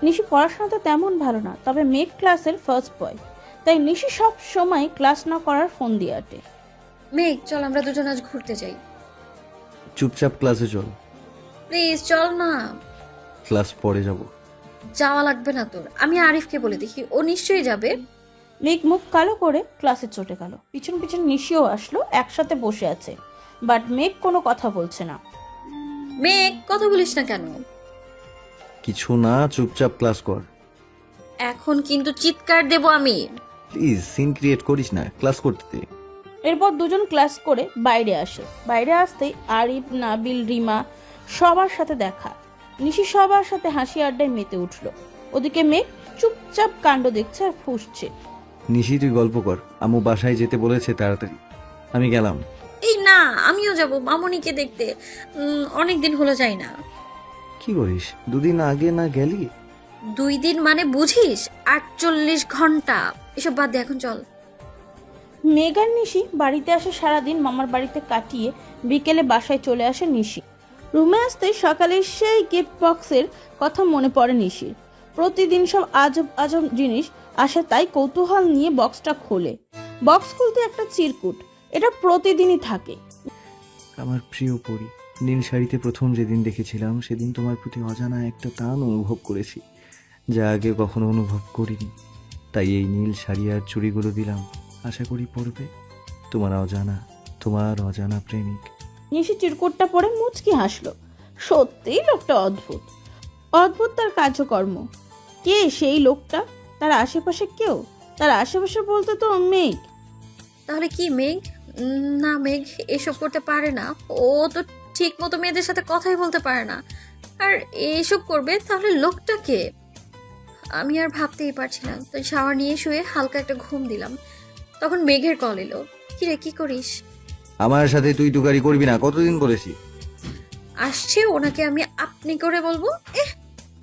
নিশি পড়াশোনাতে তেমন ভালো না, তবে মেঘ ক্লাসের ফার্স্ট বয়, তাই নিশি সব সময় ক্লাস না করার ফোন দিয়ে আটে। মেঘ, চল আমরা দুজন আজ ঘুরতে যাই। চুপচাপ ক্লাসে চল। প্লিজ চল না। ক্লাস পরে যাব। যাওয়া লাগবে না তোর, আমি আরিফকে বলে দেখি, ও নিশ্চয়ই যাবে। মেঘ মুখ কালো করে ক্লাসে চটে গেল। পিছন পিছন নিশিও আসলো, একসাথে বসে আছে, বাট মেঘ কোনো কথা বলছে না। মেঘ, কথা বলিস না কেন? কিছু না, চুপচাপ ক্লাস কর। এখন কিন্তু চিৎকার দেব আমি। প্লিজ সিন ক্রিয়েট করিস না, ক্লাস করতে দে। এরপর দুজন ক্লাস করে বাইরে আসে। বাইরে আসতেই আরিফ, নাবিল, রিমা সবার সাথে দেখা। নিশি সবার সাথে হাসি আড্ডায় মেতে উঠলো। ওদিকে মেঘ চুপচাপ কাণ্ড দেখছে আর ফুঁসছে। নিশি তুই গল্প কর, আম্মু বাসায় যেতে বলেছে তাড়াতাড়ি। আমি গেলাম। এই না, আমিও যাব মামনিকে দেখতে। অনেকদিন হলো যাই না। কি করিস, দুদিন আগে না গেলি? 2 দিন মানে বুঝিস? 48 ঘন্টা। এসব বাদ দে, এখন চল। মেঘ আর নিশি বাড়িতে আসে, সারাদিন মামার বাড়িতে কাটিয়ে বিকেলে বাসায় চলে আসে নিশি। রুমে আসতে সকালে সেই গিফট বক্সের কথা মনে পড়ে নিশির। প্রতিদিন সব আজব আজব জিনিস আসে, তাই কৌতূহল নিয়ে বক্সটা খোলে। বক্স খুলতে একটা চিরকুট, এটা প্রতিদিনই থাকে। আমার প্রিয় পরি, নীল শাড়িতে প্রথম যেদিন দেখেছিলাম সেদিন তোমার প্রতি অজানা একটা টান অনুভব করেছি, যা আগে কখনো অনুভব করিনি। তাই এই নীল শাড়ি আর চুড়িগুলো দিলাম, আশা করি পড়বে। তোমার অজানা প্রেমিক। নিশি চিরকুটটা পরে মুচকি হাসলো। সত্যিই লোকটা অদ্ভুত, অদ্ভুত তার কার্যকর্ম। কে সেই লোকটা? তার আশেপাশে কেউ? তার আশেপাশে বলতে তো মেঘ। তাহলে কি মেঘ? না, মেঘ এসব করতে পারে না। ও তো ঠিক মতো মেয়েদের সাথে কথাই বলতে পারে না, আর এসব করবে। তাহলে লোকটা কে? আমি আর ভাবতেই পারছি না, তাই শাওয়ার নিয়ে শুয়ে হালকা একটা ঘুম দিলাম। তখন মেঘের কল এলো। কিরে, কি করিস? আমার সাথে তুই তুকারি করবি না, কতদিন বলেছি। আসছে, ওনাকে আমি আপনি করে বলবো?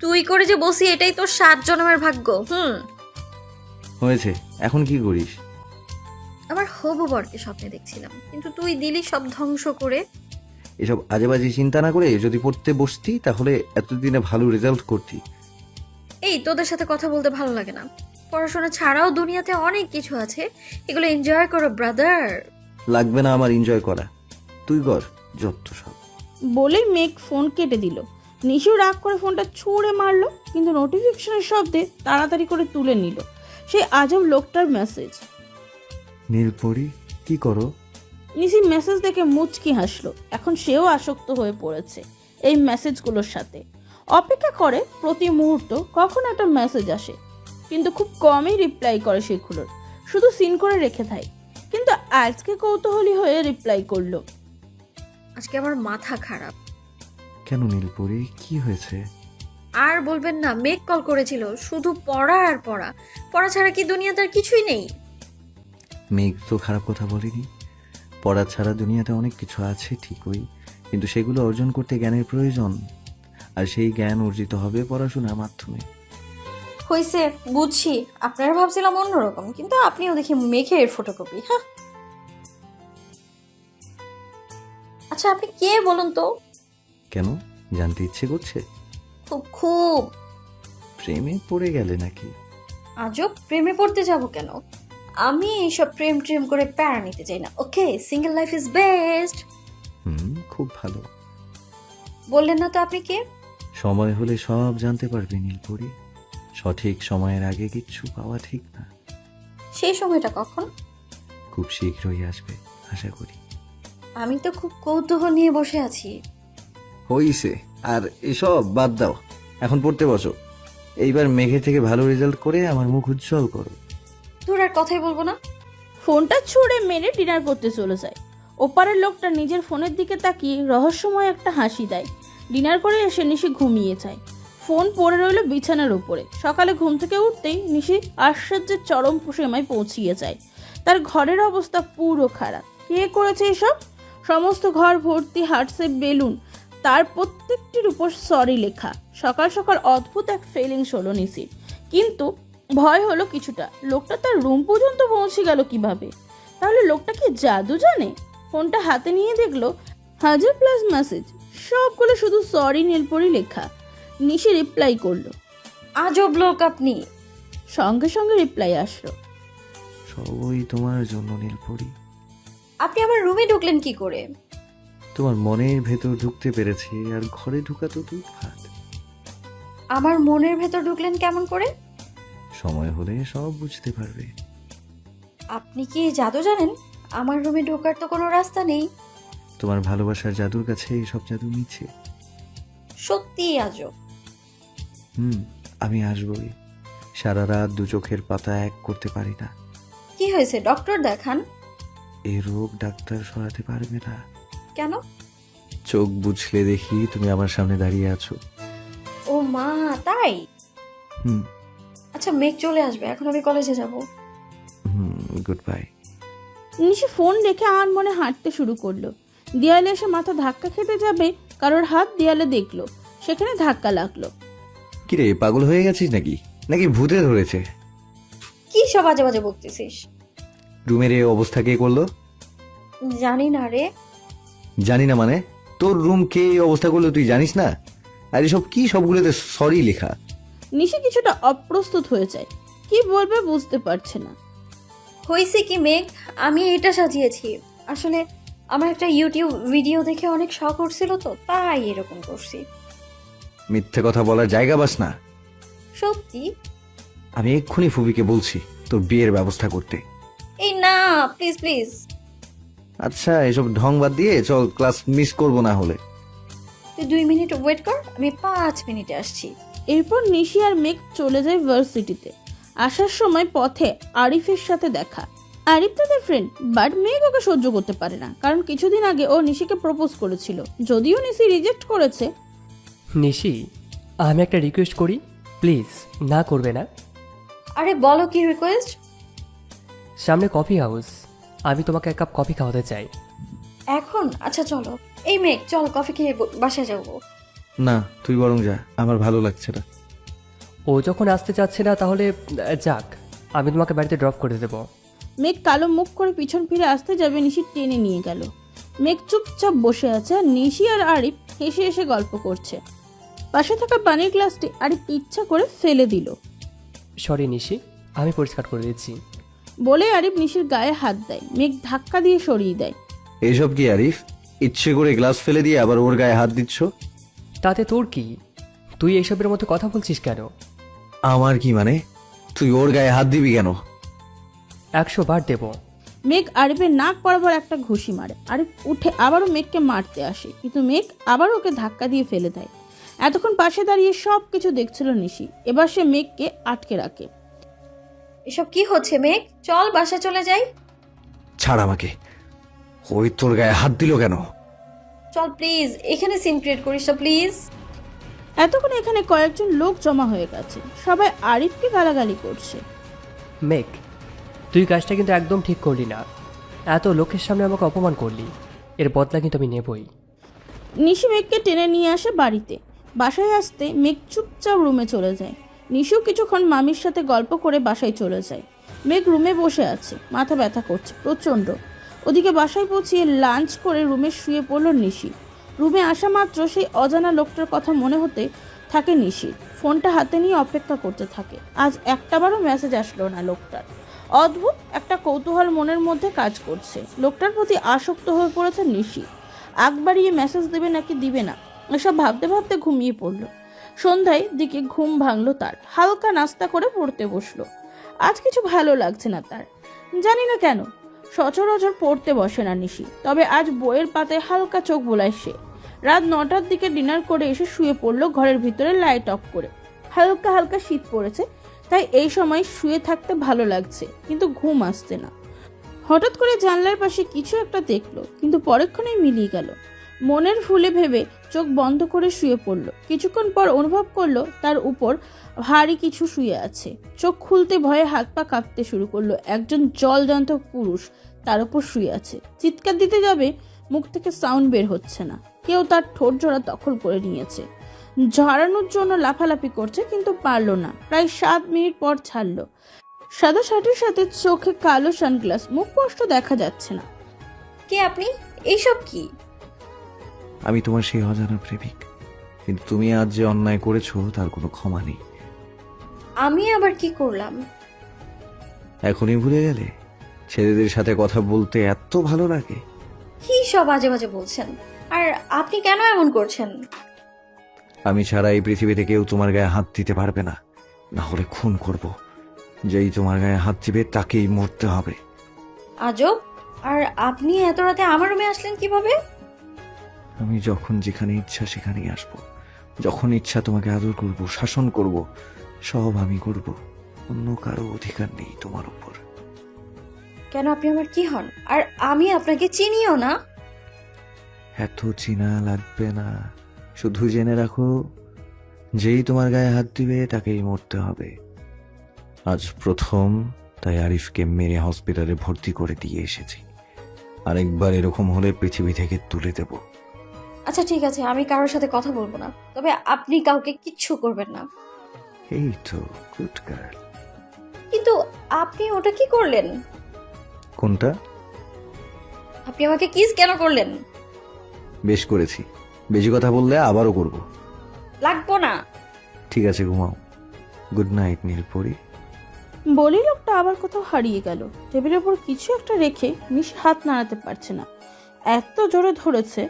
তুই করে যে বসি, এটাই তোর 7 জন্মের ভাগ্য। হয়েছে, এখন কি করিস? আমার হবু বরকে স্বপ্নে দেখছিলাম, কিন্তু তুই দিলি সব ধ্বংস করে। এসব আজেবাজে চিন্তা না করে যদি পড়তে বসতি তাহলে এতদিনে ভালো রেজাল্ট করতি। এই, তোদের সাথে কথা বলতে ভালো লাগে না? পড়াশোনা ছাড়াও দুনিয়াতে অনেক কিছু আছে, এগুলো এনজয় করো ব্রাদার। লাগবে না আমার এনজয় করা, তুই কর যত সব। বলেই মেঘ ফোন কেটে দিল। নিশু রাগ করে ফোনটা ছুঁড়ে মারলো, কিন্তু নোটিফিকেশনের শব্দে তাড়াতাড়ি করে তুলে নিল সেই আজব লোকটার মেসেজ। নীলপরি, কি করো? নিশি মেসেজ দেখে মুচকি হাসলো। এখন সেও আসক্ত হয়ে পড়েছে এই মেসেজগুলোর সাথে। অপেক্ষা করে প্রতি মুহূর্ত কখন একটা মেসেজ আসে, কিন্তু খুব কমই রিপ্লাই করে সেগুলোর, শুধু সিন করে রেখে দেয়। কিন্তু আজকে কৌতূহলী হয়ে রিপ্লাই করলো। আজকে আমার মাথা খারাপ। কেন নীলপরি, কি হয়েছে? আর বলবেন না, মেঘ কল করেছিল, শুধু পড়া আর পড়া। পড়া ছাড়া কি দুনিয়াতে আর কিছুই নেই? মেঘ তো খারাপ কথা বলিনি। পড়া ছাড়া দুনিয়াতে অনেক কিছু আছে ঠিকই, কিন্তু সেগুলো অর্জন করতে জ্ঞানের প্রয়োজন, আর সেই জ্ঞান অর্জিত হবে পড়াশোনার মাধ্যমে। হয়েছে, বুঝছি। আপনারা ভাবছিলাম অন্যরকম, কিন্তু আপনিও দেখি মেঘের ফটোকপি। হ্যাঁ, আচ্ছা আপনি কে বলুন তো? কেন, জানতে ইচ্ছে করছে? খুব খুব। প্রেমে পড়ে গেলে নাকি? আজব, প্রেমে পড়তে যাব কেন? আমি এইসব প্রেম ট্রেম করে প্যারা নিতে চাই না। ওকে, সিঙ্গেল লাইফ ইজ বেস্ট। খুব ভালো। বললেন না তো আপনি কে? সময় হলে সব জানতে পারবে নীলপরি। সঠিক সময়ের আগে কিচ্ছু পাওয়া ঠিক না। সেই সময়টা কখন? খুব শীঘ্রই আসবে আশা করি। আমি তো খুব কৌতূহল নিয়ে বসে আছি। হইছে, আর এসব বাদ দাও, এখন পড়তে বসো। এইবার মেঘের থেকে ভালো রেজাল্ট করে আমার মুখ উজ্জ্বল করো। তোর আর কথাই বলবো না। ফোনটা ছুঁড়ে মেরে ডিনার করতে চলে যায়। ওপারের লোকটা নিজের ফোনের দিকে তাকিয়ে রহস্যময় একটা হাসি দেয়। ডিনার করে এসে নিশি ঘুমিয়ে যায়। ফোন পড়ে রইল বিছানার উপরে। সকালে ঘুম থেকে উঠতেই নিশি আশ্চর্যের চরম সীমায় পৌঁছিয়ে যায়। তার ঘরের অবস্থা পুরো খারাপ। কে করেছে এসব? সমস্ত ঘর ভর্তি হার্টসে বেলুন, তার প্রত্যেকটির উপর সরি লেখা। সকাল সকাল অদ্ভুত এক ফিলিংস হলো নিশির, কিন্তু ভয় হলো কিছুটা। লোকটা তার রুম পর্যন্ত পৌঁছে গেল কিভাবে? তাহলে লোকটা কি জাদু জানে? ফোনটা হাতে নিয়ে দেখলো 1000+ মেসেজ, সবগুলো শুধু সরি নীলপরি লেখা। নিশি রিপ্লাই করলো, আজব লোক আপনি। সঙ্গে সঙ্গে রিপ্লাই আসলো। সবই তোমার জন্য নীলপরি। আপনি আমার রুমে ঢুকলেন কি করে? তোমার মনের ভেতর ঢুকতে পেরেছি, আর ঘরে ঢুকা তো দূর ভাত। আমার মনের ভেতর ঢুকলেন কেমন করে? সময় হলে সব বুঝতে পারবে। আপনি কি জাদু জানেন? আমার রুমে ঢোকার তো কোনো রাস্তা নেই। তোমার ভালোবাসার জাদুর কাছে সব জাদু মিছে। সত্যি আজব। আমি আসবই। সারা রাত দু চোখের পাতা এক করতে পারি না। কি হয়েছে, ডক্টর দেখান। এই রোগ ডাক্তার সরাতে পারবে না। কেন? চোখ বুঝলে দেখি তুমি আমার সামনে দাঁড়িয়ে আছো। ও মা, তাই? হুম আচ্ছা, মেঘ চলে আসবে, এখন আমি কলেজে যাব। Good bye. নিশি ফোন রেখে আনমনে হাঁটতে শুরু করলো। দেয়ালে এসে মাথা ধাক্কা খেতে যাবে, কারোর হাত দেয়ালে দেখলো, সেখানে ধাক্কা লাগলো। কিরে, পাগল হয়ে গেছিস নাকি? নাকি ভূতে ধরেছে? কি সব বাজে বাজে বকতেছিস? রুমের এই অবস্থা কে করলো? জানি না রে। জানি না মানে? তোর রুম কে এই অবস্থা করলো তুই জানিস না? আর এসব কি সবগুলোতে সরি লেখা? নিশি কিছুটা অপ্রস্তুত হয়ে যায়, কি বলবে বুঝতে পারছে না। হয়েছে কি মেঘ, আমি এটা সাজিয়েছি। আসলে আমার একটা ইউটিউব ভিডিও দেখে অনেক শখ করছিল, তো তাই এরকম করছি। মিথ্যে কথা বলার জায়গা বাস না। সত্যি। আমি এক্ষুনি ফুবিকে বলছি তোর বিয়ের ব্যবস্থা করতে। এই না, প্লিজ প্লিজ। আচ্ছা, এসব ঢং বাদ দিয়ে চল, ক্লাস মিস করবো না হলে। তুই 2 মিনিট ওয়েট কর, আমি 5 মিনিটে আসছি। এরপর নিশি আর মেঘ চলে যায় ভার্সিটিতে। আসার সময় পথে আরিফের সাথে দেখা। আরিফ তাদের ফ্রেন্ড, বাট মেঘ ওকে সহ্য করতে পারে না, কারণ কিছুদিন আগে ও নিশিকে প্রপোজ করেছিল, যদিও নিশি রিজেক্ট করেছে। নিশি, আমি একটা রিকোয়েস্ট করি, প্লিজ না করবে না? আরে বলো, কি রিকোয়েস্ট? সামনে কফি হাউস, আমি তোমাকে 1 কাপ কফি খাওয়াতে চাই। এখন? আচ্ছা চলো। এই মেঘ, চল কফি খেয়ে বাসায় যাবো। না, তুই বরং যা, আমার ভালো লাগছে না। ও যখন আসতে চাচ্ছে না, তাহলে যাক, আমি তোমাকে বাড়িতে ড্রপ করে দেবো। মেঘ কালো মুখ করে পিছন ফিরে আসতে যাবে, নিশি টেনে নিয়ে গেল। মেঘ চুপচাপ বসে আছে, আর নিশি আর আরিফ হেসে হেসে গল্প করছে। পাশে থাকা পানির গ্লাসটি আরিফ ইচ্ছা করে ফেলে দিল। সরি নিশি, আমি পরিষ্কার করে দিচ্ছি। বলে আরিফ নিশির গায়ে হাত দেয়, মেঘ ধাক্কা দিয়ে সরিয়ে দেয়। এইসব কি আরিফ? ইচ্ছে করে গ্লাস ফেলে দিয়ে আবার ওর গায়ে হাত দিচ্ছ? তাতে তোর কি? তুই এইসবের মতো কথা বলছিস কেন? আমার কি মানে? তুই ওর গায়ে হাত দিবি কেন? 100 বার দেবো। মেঘ আরিফের নাক বরাবর একটা ঘুষি মারে। আরিফ উঠে আবারও মেঘকে মারতে আসে, কিন্তু মেঘ আবার ওকে ধাক্কা দিয়ে ফেলে দেয়। এতক্ষণ পাশে দাঁড়িয়ে সব কিছু দেখছিল নিশি, এবার সে মেঘকে আটকে রাখে। এসব কি হচ্ছে মেঘ? চল বাসায় চলে যাই। ছাড় আমাকে। ওই তোর গায়ে হাত দিল কেন? চল প্লিজ, এখানে সিন ক্রিয়েট করিস না প্লিজ। এতক্ষণ এখানে কয়েকজন লোক জমা হয়ে গেছে, সবাই আরিফকে গালাগালি করছে। মেঘ, তুই কাজটা কিন্তু একদম ঠিক করলি না। এত লোকের সামনে আমাকে অপমান করলি, এর বদলা কিন্তু আমি নেবই। নিশি মেঘকে টেনে নিয়ে আসে বাড়িতে। বাসায় আসতে মেঘ চুপচাপ রুমে চলে যায়। নিশিও কিছুক্ষণ মামির সাথে গল্প করে বাসায় চলে যায়। মেঘ রুমে বসে আছে, মাথা ব্যথা করছে প্রচণ্ড। ওদিকে বাসায় পৌঁছিয়ে লাঞ্চ করে রুমে শুয়ে পড়ল নিশি। রুমে আসা মাত্র সেই অজানা লোকটার কথা মনে হতে থাকে নিশির। ফোনটা হাতে নিয়ে অপেক্ষা করতে থাকে। আজ একটাবারও মেসেজ আসলো না লোকটার। অদ্ভুত একটা কৌতূহল মনের মধ্যে কাজ করছে। লোকটার প্রতি আসক্ত হয়ে পড়েছে নিশি। আগ বাড়িয়ে মেসেজ দেবে নাকি দিবে না, এসব ভাবতে ভাবতে ঘুমিয়ে পড়ল। সন্ধ্যায় দিকে ঘুম ভাঙলো তার। হালকা নাস্তা করে পড়তে বসলো। আজ কিছু ভালো লাগছে না তার, জানি না কেন। সচরাচর পড়তে বসে না নিশি, তবে আজ বইয়ের পাতায় হালকা চোখ বোলায় সে। রাত 9টার দিকে ডিনার করে এসে শুয়ে পড়লো ঘরের ভিতরে লাইট অফ করে। হালকা হালকা শীত পড়েছে, তাই এই সময় শুয়ে থাকতে ভালো লাগছে, কিন্তু ঘুম আসছে না। হঠাৎ করে জানলার পাশে কিছু একটা দেখলো, কিন্তু পরক্ষণেই মিলিয়ে গেল। মনের ফুলে ভেবে চোখ বন্ধ করে শুয়ে পড়ল। কিছুক্ষণ পর অনুভব করলো তার উপর ভারী কিছু শুয়ে আছে। চোখ খুলতে ভয়ে হাত পা কাঁপতে শুরু করলো। একজন জলজান্ত পুরুষ তার উপর শুয়ে আছে। চিৎকার দিতে যাবে, মুখ থেকে সাউন্ড বের হচ্ছে না। কেউ তার ঠোঁট জোড়া দখল করে নিয়েছে। ঝাড়ানোর জন্য লাফালাফি করছে, কিন্তু পারল না। প্রায় 7 মিনিট পর ছাড়লো। সাদা শার্টের সাথে চোখে কালো সানগ্লাস, মুখ স্পষ্ট দেখা যাচ্ছে না। কে আপনি? এইসব কি? আমি তোমার সেই অজানা প্রেমিক, কিন্তু তুমি আজ যে অন্যায় করেছো তার কোনো ক্ষমা নেই। আমি আবার কি করলাম? এখনই ভুলে গেলে? ছেলেদের সাথে কথা বলতে এত ভালো লাগে? কি সব আজে বাজে বলছেন? আর আপনি কেন এমন করছেন? আমি ছাড়া এই পৃথিবীতে কেউ তোমার গায়ে হাত দিতে পারবে না, না হলে খুন করব। যেই তোমার গায়ে হাত দিবে তাকেই মরতে হবে। আজব। আর আপনি এত রাতে আমার রুমে আসলেন কিভাবে? আমি যখন যেখানে ইচ্ছা সেখানেই আসব। যখন ইচ্ছা তোমাকে আদর করব, শাসন করব, সব আমি করব। অন্য কারো অধিকার নেই তোমার উপর। কেন, আপনি আমার কি হন? আর আমি আপনাকে চিনিও না। এত চিনা লাগবে না, শুধু জেনে রাখো, যেই তোমার গায়ে হাত দিবে তাকেই মরতে হবে। আজ প্রথম, তাই আরিফকে মেরে হসপিটালে ভর্তি করে দিয়ে এসেছি। আরেকবার এরকম হলে পৃথিবী থেকে তুলে দেব। আচ্ছা ঠিক আছে, আমি কারোর সাথে কথা বলবো না, তবে আপনি কাউকে কিচ্ছু করবেন না। এই তো গুড গার্ল। কিন্তু আপনি ওটা কি করলেন? কোনটা? আপনি আমাকে কিস কেন করলেন? বেশ করেছি, বেশি কথা বললে আবারও করব। লাগবো না। ঠিক আছে, ঘুমাও। Good night Neelpari. বলি লোকটা আবার কোথাও হারিয়ে গেল। টেবিলের উপর কিছু একটা রেখে নিশি হাত নাড়াতে পারছে না, এত জোরে ধরেছে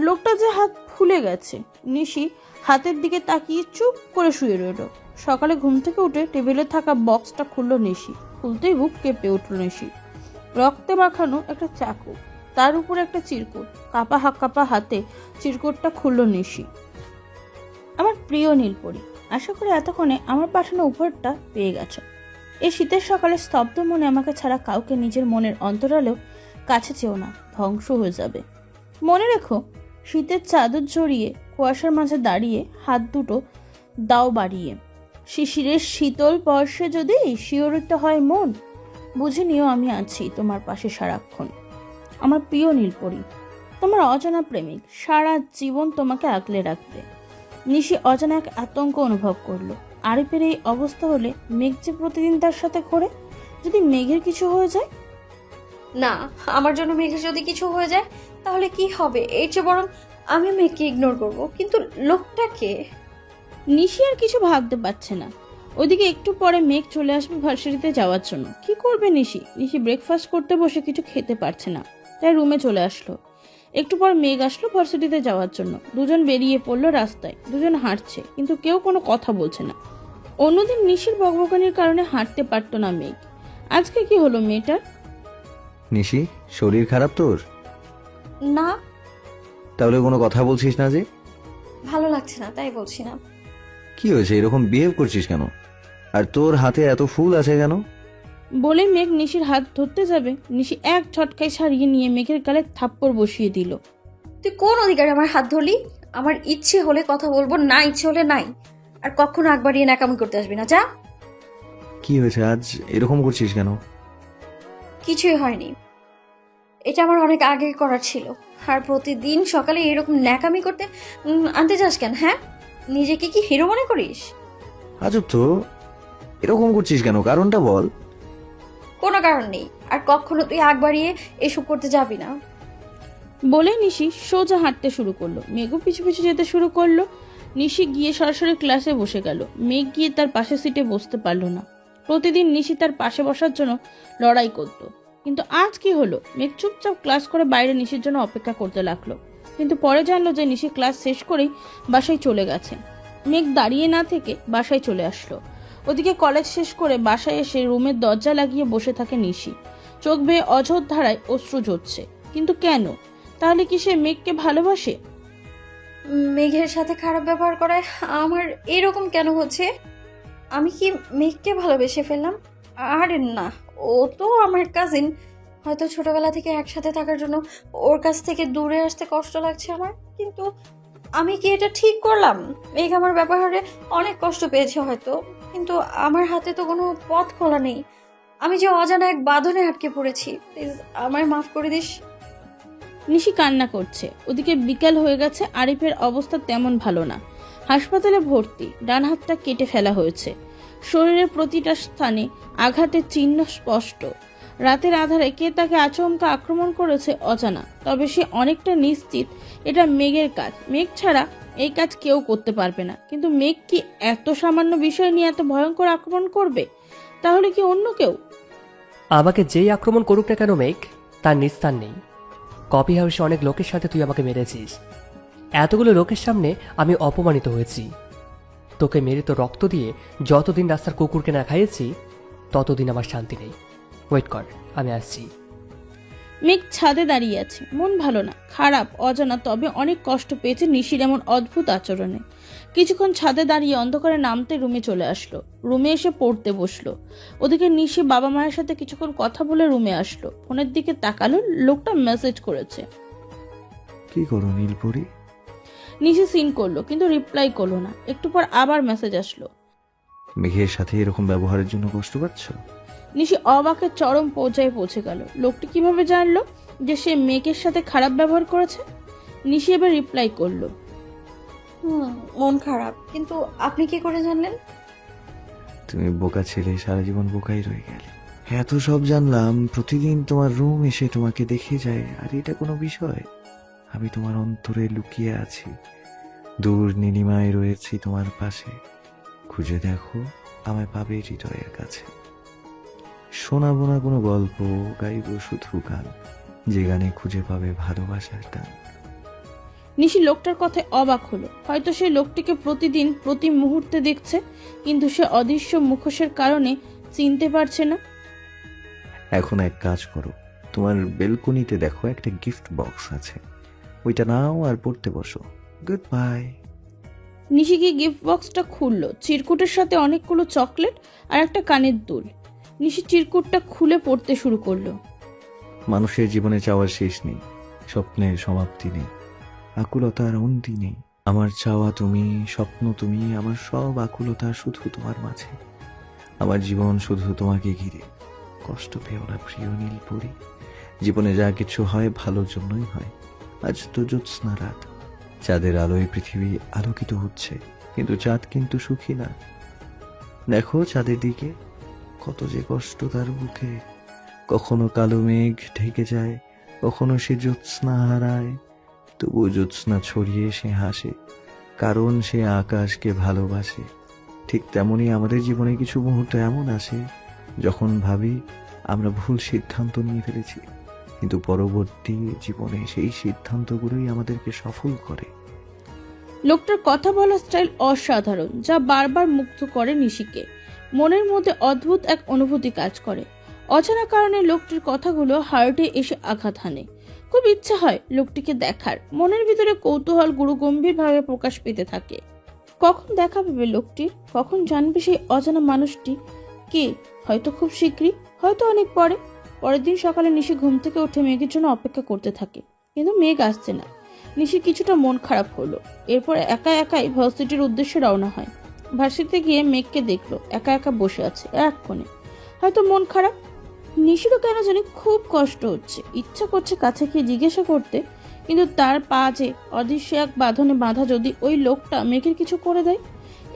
লোকটা যে হাত ফুলে গেছে। নিশি হাতের দিকে তাকিয়ে চুপ করে শুয়ে রইল। সকালে ঘুম থেকে উঠে টেবিলে থাকা বক্সটা খুলল নিশি। খুলতেই বুক কেঁপে উঠল নিশি। রক্তে মাখানো একটা চাকু, তার উপর একটা চিরকুট। কাপা হাতে চিরকুটটা খুলল নিশি। আমার প্রিয় নীলপরি, আশা করি এতক্ষণে আমার পাঠানো উপহারটা পেয়ে গেছো। এই শীতের সকালে স্তব্ধ মনে আমাকে ছাড়া কাউকে নিজের মনের অন্তরালেও কাছে চেও না, ধ্বংস হয়ে যাবে। মনে রেখো, শীতের চাদর জড়িয়ে কুয়াশার মাঝে দাঁড়িয়ে হাত দুটো দাও বাড়িয়ে। শিশিরের শীতল স্পর্শে যদি শিহরিত হয় মন, বুঝে নিও আমি আছি তোমার পাশে সারাক্ষণ। আমার প্রিয় নীলপরি, তোমার অজানা প্রেমিক সারা জীবন তোমাকে আগলে রাখবে। নিশি অজানা এক আতঙ্ক অনুভব করলো। আরিফের এই অবস্থা হলে মেঘ যে প্রতিদিন তার সাথে ঘোরে, যদি মেঘের কিছু হয়ে যায়? না, আমার জন্য মেঘের যদি কিছু হয়ে যায় তাহলে কি হবে? এর চেয়ে বরং আমি মেঘকে ইগনোর করব। কিন্তু লোকটাকে। নিশি আর কিছু ভাবতে পারছে না। ওদিকে একটু পরে মেঘ চলে আসবে ভার্সিটিতে যাওয়ার জন্য। কি করবে নিশি? নিশি ব্রেকফাস্ট করতে বসে কিছু খেতে পারছে না, তাই রুমে চলে আসলো। একটু পর মেঘ আসলো ভার্সিটিতে যাওয়ার জন্য। দুজন বেরিয়ে পড়লো রাস্তায়। দুজন হাঁটছে, কিন্তু কেউ কোনো কথা বলছে না। অন্যদিন নিশির বকবকানির কারণে হাঁটতে পারতো না মেঘ। আজকে কি হলো মেয়েটার? নিশি, শরীর খারাপ তোর? না, তাহলে কোনো কথা বলছিস না যে? ভালো লাগছে না তাই বলছি না। কি হয়েছে, এরকম বিহেভ করছিস কেন? আর তোর হাতে এত ফুল আছে কেন? বলে মেঘ নিশির হাত ধরতে যাবে, নিশি এক ঝটকায় ছাড়িয়ে নিয়ে মেঘের গালে থাপ্পড় বসিয়ে দিল। তুই কোন অধিকারে আমার হাত ধরলি? আমার ইচ্ছে হলে কথা বলবো, না ইচ্ছে হলে নাই। আর কখনো আগ বাড়িয়ে ন্যাকামি করতে আসবি না, যা। কি হয়েছে, আজ এরকম করছিস কেন? কিছুই হয়নি, এটা আমার অনেক আগে করার ছিল। আর প্রতিদিন সকালে এরকম ন্যাকামি করতে আনতে যাস কেন? হ্যাঁ, নিজেকে কি হিরো মনে করিস? আজব তো, এরকম করছিস কেন, কারণটা বল। কোনো কারণ নেই, আর কখনো তুই আগ বাড়িয়ে এসব করতে যাবি না। বলে নিশি সোজা হাঁটতে শুরু করলো। মেঘও পিছু পিছু যেতে শুরু করলো। নিশি গিয়ে সরাসরি ক্লাসে বসে গেল। মেঘ গিয়ে তার পাশের সিটে বসতে পারলো না। প্রতিদিন নিশি তার পাশে বসার জন্য লড়াই করতো, কিন্তু আজ কি হলো? মেঘ চুপচাপ ক্লাস করে বাইরে নিশির জন্য অপেক্ষা করতে লাগলো। কিন্তু পরে জানলো যে নিশি ক্লাস শেষ করেই বাসায় চলে গেছে। মেঘ দাঁড়িয়ে না থেকে বাসায় চলে আসলো। ওদিকে কলেজ শেষ করে বাসায় এসে রুমের দরজা লাগিয়ে বসে থাকে নিশি। চোখ বেয়ে অঝোর ধারায় অশ্রু ঝরছে। কিন্তু কেন? তাহলে কি সে মেঘকে ভালোবাসে? মেঘের সাথে খারাপ ব্যবহার করায় আমার এরকম কেন হচ্ছে? আমি কি মেঘকে ভালোবেসে ফেললাম? আরে না, ও তো আমার কাজিন। হয়তো ছোটবেলা থেকে একসাথে থাকার জন্য ওর কাছ থেকে দূরে আসতে কষ্ট লাগছে আমার। কিন্তু আমি কি এটা ঠিক করলাম? মেঘ আমার ব্যবহারে অনেক কষ্ট পেয়েছে হয়তো, কিন্তু আমার হাতে তো কোনো পথ খোলা নেই। আমি যে অজানা এক বাঁধনে আটকে পড়েছি। প্লিজ আমায় মাফ করে দিস। নিশি কান্না করছে। ওদিকে বিকাল হয়ে গেছে। আরিফের অবস্থা তেমন ভালো না, হাসপাতালে ভর্তি। ডান হাতটা কেটে ফেলা হয়েছে। শরীরের প্রতিটা স্থানে আঘাতের চিহ্ন স্পষ্ট। রাতের আধারে কে তাকে আচমকা আক্রমণ করেছে অজানা, তবে সে অনেকটা নিশ্চিত এটা মেঘের কাজ। মেঘ ছাড়া এই কাজ কেউ করতে পারবে না, কিন্তু মেঘ কি এত সামান্য বিষয় নিয়ে এত ভয়ঙ্কর আক্রমণ করবে? তাহলে কি অন্য কেউ? আমাকে যেই আক্রমণ করুক না কেন মেঘ, তার নিস্তার নেই। কফি হাউসে অনেক লোকের সাথে তুই আমাকে মেরেছিস। এতগুলো লোকের সামনে আমি অপমানিত হয়েছি। তোকে মেরে তো রক্ত দিয়ে যতদিন রাস্তার কুকুরকে না খাইয়েছি ততদিন আমার শান্তি নেই। ওয়েট কর, আমি আসছি। মেঘ ছাদে দাঁড়িয়ে আছে, মন ভালো না, খারাপ, অজানা, তবে অনেক কষ্ট পেয়েছে নিশির এমন অদ্ভুত আচরণে। কিছুক্ষণ ছাদে দাঁড়িয়ে অন্ধকারে নামতে রুমে চলে আসলো। রুমে এসে পড়তে বসলো। ওদিকে নিশি বাবা মায়ের সাথে কিছুক্ষণ কথা বলে রুমে আসলো। ফোনের দিকে তাকালো, লোকটা মেসেজ করেছে। কি করো নীলপরি? নিশি সিন করলো, কিন্তু রিপ্লাই করলো না। একটু পর আবার মেসেজ আসলো। মেঘের সাথে এরকম ব্যবহারের জন্য কষ্ট পাচ্ছ? নিশি অবাকের চরম পর্যায়ে পৌঁছে গেল। লোকটি কিভাবে জানলো যে সে মেঘের সাথে খারাপ ব্যবহার করেছে? নিশি এবার রিপ্লাই করলো। মন খারাপ, কিন্তু আপনি কি করে জানলেন? তুমি বোকা ছেলে, সারা জীবন বোকাই রয়ে গেলে। এত সব জানলাম, প্রতিদিন তোমার রুম এসে তোমাকে দেখে যায়, আর এটা কোনো বিষয়? আমি তোমার অন্তরে লুকিয়ে আছি, দূর নীলিমায় রয়েছি তোমার পাশে। খুঁজে দেখো, আমায় পাবে হৃদয়ের কাছে। শোনাবো না কোনো গল্প, গাইবো শুধু গান, যে গানে খুঁজে পাবে ভালোবাসার টান। নিশি লোকটার কথায় অবাক হলো। হয়তো সে লোকটিকে প্রতিদিন প্রতি মুহূর্তে দেখছে, কিন্তু সে অদৃশ্য মুখোশের কারণে চিনতে পারছে না। এখন এক কাজ করো, তোমার বেলকনিতে দেখো একটা গিফট বক্স আছে, ওইটা নাও আর পড়তে বসো। Good bye. নিশি গিয়ে গিফট বক্সটা খুললো। চিরকুটের সাথে অনেকগুলো চকলেট আর একটা কানের দুল। নিশি চিরকুটটা খুলে পড়তে শুরু করলো। মানুষের জীবনে চাওয়ার শেষ নেই, স্বপ্নের সমাপ্তি নেই, আকুলতার অন্তি নেই। আমার চাওয়া তুমি, স্বপ্ন তুমি, আমার সব আকুলতা শুধু তোমার মাঝে। আমার জীবন শুধু তোমাকে ঘিরে। কষ্ট পেও না প্রিয় নীলপরি, জীবনে যা কিছু হয় ভালোর জন্যই হয়। আজ তো জ্যোৎস্না রাত, চাঁদের আলোয় পৃথিবী আলোকিত হচ্ছে, কিন্তু চাঁদ কিন্তু সুখী না। দেখো চাঁদের দিকে, কত যে কষ্ট তার বুকে। কখনো কালো মেঘ ঢেকে যায়, কখনো সে জ্যোৎস্না হারায়, তবু জ্যোৎস্না ছড়িয়ে সে হাসে, কারণ সে আকাশকে ভালোবাসে। ঠিক তেমনই আমাদের জীবনে কিছু মুহূর্ত এমন আসে যখন ভাবি আমরা ভুল সিদ্ধান্ত নিয়ে ফেলেছি, কিন্তু পরবর্তী জীবনে সেই সিদ্ধান্তগুলোই আমাদেরকে সফল করে। লোকটার কথা বলার স্টাইল অসাধারণ, যা বারবার মুগ্ধ করে নিশিকে। মনের মধ্যে অদ্ভুত এক অনুভূতি কাজ করে। অজানা কারণে লোকটির কথাগুলো হার্টে এসে আঘাত হানে। খুব ইচ্ছা হয় লোকটিকে দেখার। মনের ভিতরে কৌতূহল গুরুগম্ভীরভাবে প্রকাশ পেতে থাকে। কখন দেখা পাবে লোকটি? কখন জানবে সেই অজানা মানুষটি কে? হয়তো খুব শীঘ্রই, হয়তো অনেক পরে। পরের দিন সকালে নিশি ঘুম থেকে উঠে মেঘের জন্য অপেক্ষা করতে থাকে, কিন্তু মেঘ আসছে না। নিশির কিছুটা মন খারাপ হলো। এরপর একা একাই ভার্সিটির উদ্দেশ্যে রওনা হয়। ভার্সিটিতে গিয়ে মেঘকে দেখলো একা একা বসে আছে এক কোণে। হয়তো মন খারাপ। নিশিরও কেন জানি খুব কষ্ট হচ্ছে। ইচ্ছা করছে কাছে গিয়ে জিজ্ঞাসা করতে, কিন্তু তার পা যে অদৃশ্য এক বাঁধনে বাঁধা, যদি ওই লোকটা মেঘের কিছু করে দেয়।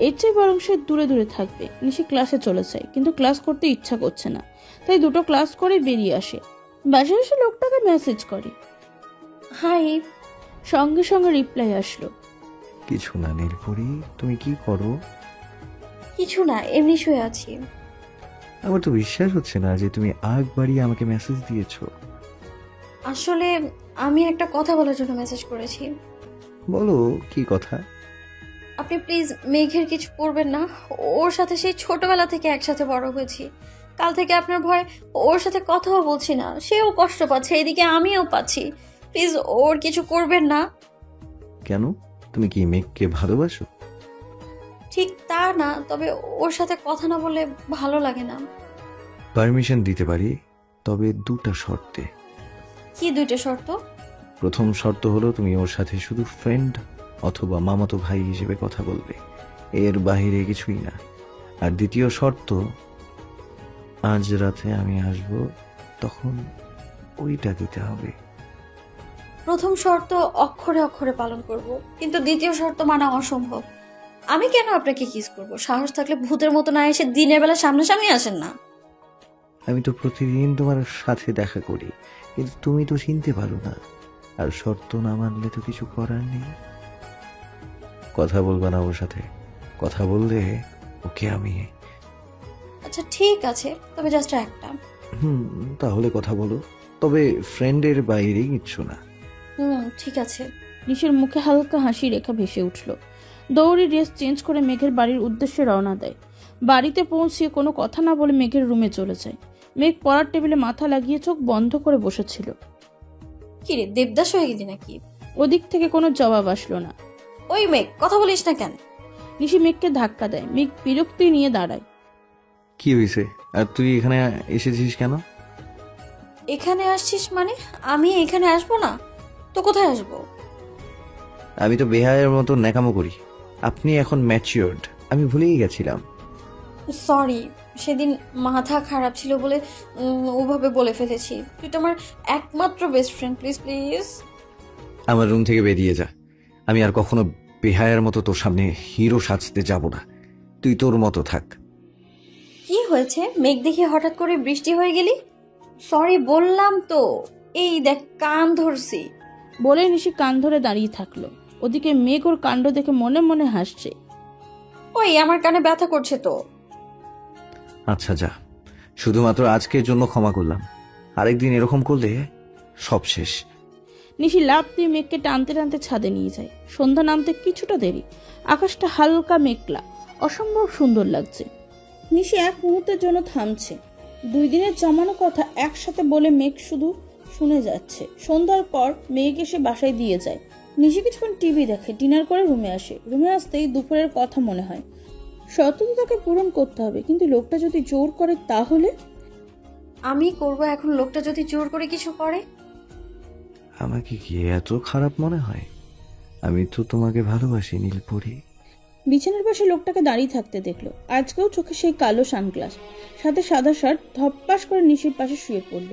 এর চেয়ে বরং সে দূরে দূরে থাকবে। নিশি ক্লাসে চলে যায়, কিন্তু ক্লাস করতে ইচ্ছা করছে না, তাই দুটো ক্লাস করে বেরিয়ে আসে। বাসায় এসে লোকটাকে মেসেজ করে। হাই। সঙ্গে সঙ্গে রিপ্লাই আসলো। কিছু না নীলপরি, তুমি কি করো? কিছু না, এমনি শুয়ে আছি। আমার তো বিশ্বাস হচ্ছে না যে তুমি আগ বাড়িয়ে আমাকে মেসেজ দিয়েছো। আসলে আমি একটা কথা বলার জন্য মেসেজ করেছি। বলো কি কথা? আপনি প্লিজ মেঘের কিছু করবেন না। ওর সাথে সেই ছোটবেলা থেকে একসাথে বড় হয়েছি। কাল থেকে আপনার ভয় ওর সাথে কথাও বলছি না। সেও কষ্ট পাচ্ছে, এদিকে আমিও পাচ্ছি। প্লিজ ওর কিছু করবেন না। কেন, তুমি কি মেঘকে ভালোবাসো? ঠিক তা না, তবে ওর সাথে কথা না বললে ভালো লাগে না। পারমিশন দিতে পারি, তবে দুটো শর্তে। কি দুইটা শর্ত? প্রথম শর্ত হলো তুমি ওর সাথে শুধু ফ্রেন্ড অথবা মামাতো ভাই হিসেবে কথা বলবে, এর বাইরে কিছুই না। আর দ্বিতীয় শর্ত, আজ রাতে আমি আসব, তখন ওইটা দিতে হবে। প্রথম শর্ত অক্ষরে অক্ষরে পালন করব, কিন্তু দ্বিতীয় শর্ত মানা অসম্ভব। আমি কেন আপনাকে কিস করব? সাহস থাকলে ভূতের মতো না এসে দিনের বেলা সামনাসামনি আসেন না। আমি তো প্রতিদিন তোমার সাথে দেখা করি, কিন্তু তুমি তো চিনতে পারো না। আর শর্ত না মানলে তো কিছু করার নেই। কথা বলবা না ওর সাথে? কথা বললে ওকে আমি আচ্ছা ঠিক আছে, তবে জাস্ট একটা। তাহলে কথা বলো, তবে ফ্রেন্ডের বাইরে কিচ্ছু না। ঠিক আছে। নিশির মুখে হালকা হাসি রেখা ভেসে উঠল। দৌড়ি ড্রেস চেঞ্জ করে মেঘের বাড়ির উদ্দেশ্যে রওনা দেয়। বাড়িতে পৌঁছিয়ে কোনো কথা না বলে মেঘের রুমে চলে যায়। মেঘ পড়ার টেবিলে মাথা লাগিয়ে চোখ বন্ধ করে বসেছিল। কিরে দেবদাস হয়ে গেলি নাকি? ওদিক থেকে কোনো জবাব আসলো না। ওই মেঘ, কথা বলিস না কেন? নিশি মেঘকে ধাক্কা দেয়। মেঘ বিরক্তি নিয়ে দাঁড়ায়। কি হয়েছে? আর তুই এখানে এসেছিস কেন? এখানে আসছিস মানে? আমি এখানে আসবো না তো কোথায় আসবো? আমি তো বেহায়ের মতো ন্যাকামো করি। আপনি এখন ম্যাচিওরড, আমি ভুলেই গেছিলাম। সরি, সেদিন মাথা খারাপ ছিল বলে ওভাবে বলে ফেলেছি। তুই তো আমার একমাত্র বেস্ট ফ্রেন্ড, প্লিজ প্লিজ। আমার রুম থেকে বেরিয়ে যা। আমি আর কখনো বেহায়ের মতো তোর সামনে হিরো সাজতে যাব না। তুই তোর মতো থাক। কি হয়েছে? মেঘ দেখে হঠাৎ করে বৃষ্টি হয়ে গেলি? সরি বললাম তো। এই দেখ কান ধরছি। বলে নিশি কান ধরে দাঁড়িয়ে থাকলো। ওদিকে মেঘ ওর কাণ্ড দেখে মনে মনে হাসছে। ওই আমার কানে ব্যথা করছে তো। আচ্ছা যা, শুধুমাত্র আজকের জন্য ক্ষমা করলাম। আরেকদিন এরকম করলে সব শেষ। নিশি লাফ দিয়ে মেঘকে টানতে টানতে ছাদে নিয়ে যায়। সন্ধ্যা নামতে কিছুটা দেরি। আকাশটা হালকা মেঘলা, অসম্ভব সুন্দর লাগছে। নিশি এক মুহূর্তের জন্য থামছে। 2 দিনের জমানো কথা একসাথে বলে মেঘ শুধু শুনে যাচ্ছে। সন্ধ্যার পর মেঘ এসে বাসায় দিয়ে যায়। নিশি কিছুক্ষণ টিভি দেখে, ডিনার করে রুমে আসে। রুমে আসতেই দুপুরের কথা মনে হয়। শর্ত তো তাকে পূরণ করতে হবে, কিন্তু লোকটা যদি জোর করে তাহলে? আমি করব এখন, লোকটা যদি জোর করে কিছু করে? আমাকে কি এত খারাপ মনে হয়? আমি তো তোমাকে ভালোবাসি নীলপরি। বিছানার পাশে লোকটাকে দাঁড়িয়ে থাকতে দেখলো। আজকেও চোখে সেই কালো সানগ্লাস, সাথে সাদা শার্ট। ধপ্পাস করে নিশির পাশে শুয়ে পড়ল।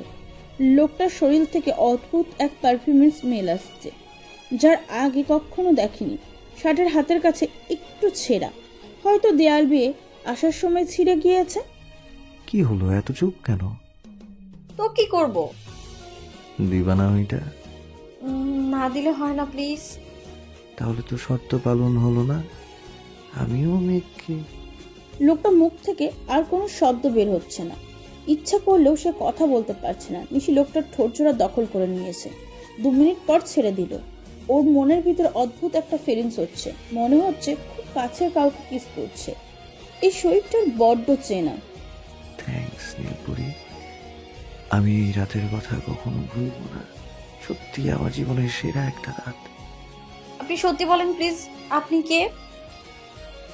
লোকটার শরীর থেকে অদ্ভুত এক পারফিউমের স্মেল আসছে, যার আগে কখনো দেখেনি। শার্টের হাতের কাছে একটু ছেঁড়া, হয়তো দেয়াল বেয়ে আসার সময় ছিঁড়ে গিয়েছে। কি হলো, এত চুপ কেন? তো কি করব? দিবা না ওইটা? না দিলে হয় না প্লিজ। তাহলে তো শর্ত পালন হলো না। আমিও মেঘকে। লোকটা মুখ থেকে আর কোনো শব্দ বের হচ্ছে না। ইচ্ছা করলেও সে কথা বলতে পারছে না। নিশি লোকটার ঠোঁটজোড়া দখল করে নিয়েছে। 2 মিনিট পর ছেড়ে দিল। ওর মনের ভিতর অদ্ভুত একটা ফিলিংস হচ্ছে। মনে হচ্ছে খুব কাছের কাউকে কিস করছে। এই শরীরটার বড্ড চেনা। থ্যাঙ্কস নীলপরি। আমি এই রাতের কথা কখনো ভুলবো না। সত্যি আমার জীবনের সেরা একটা রাত। আপনি সত্যি বলেন প্লিজ, আপনি কে?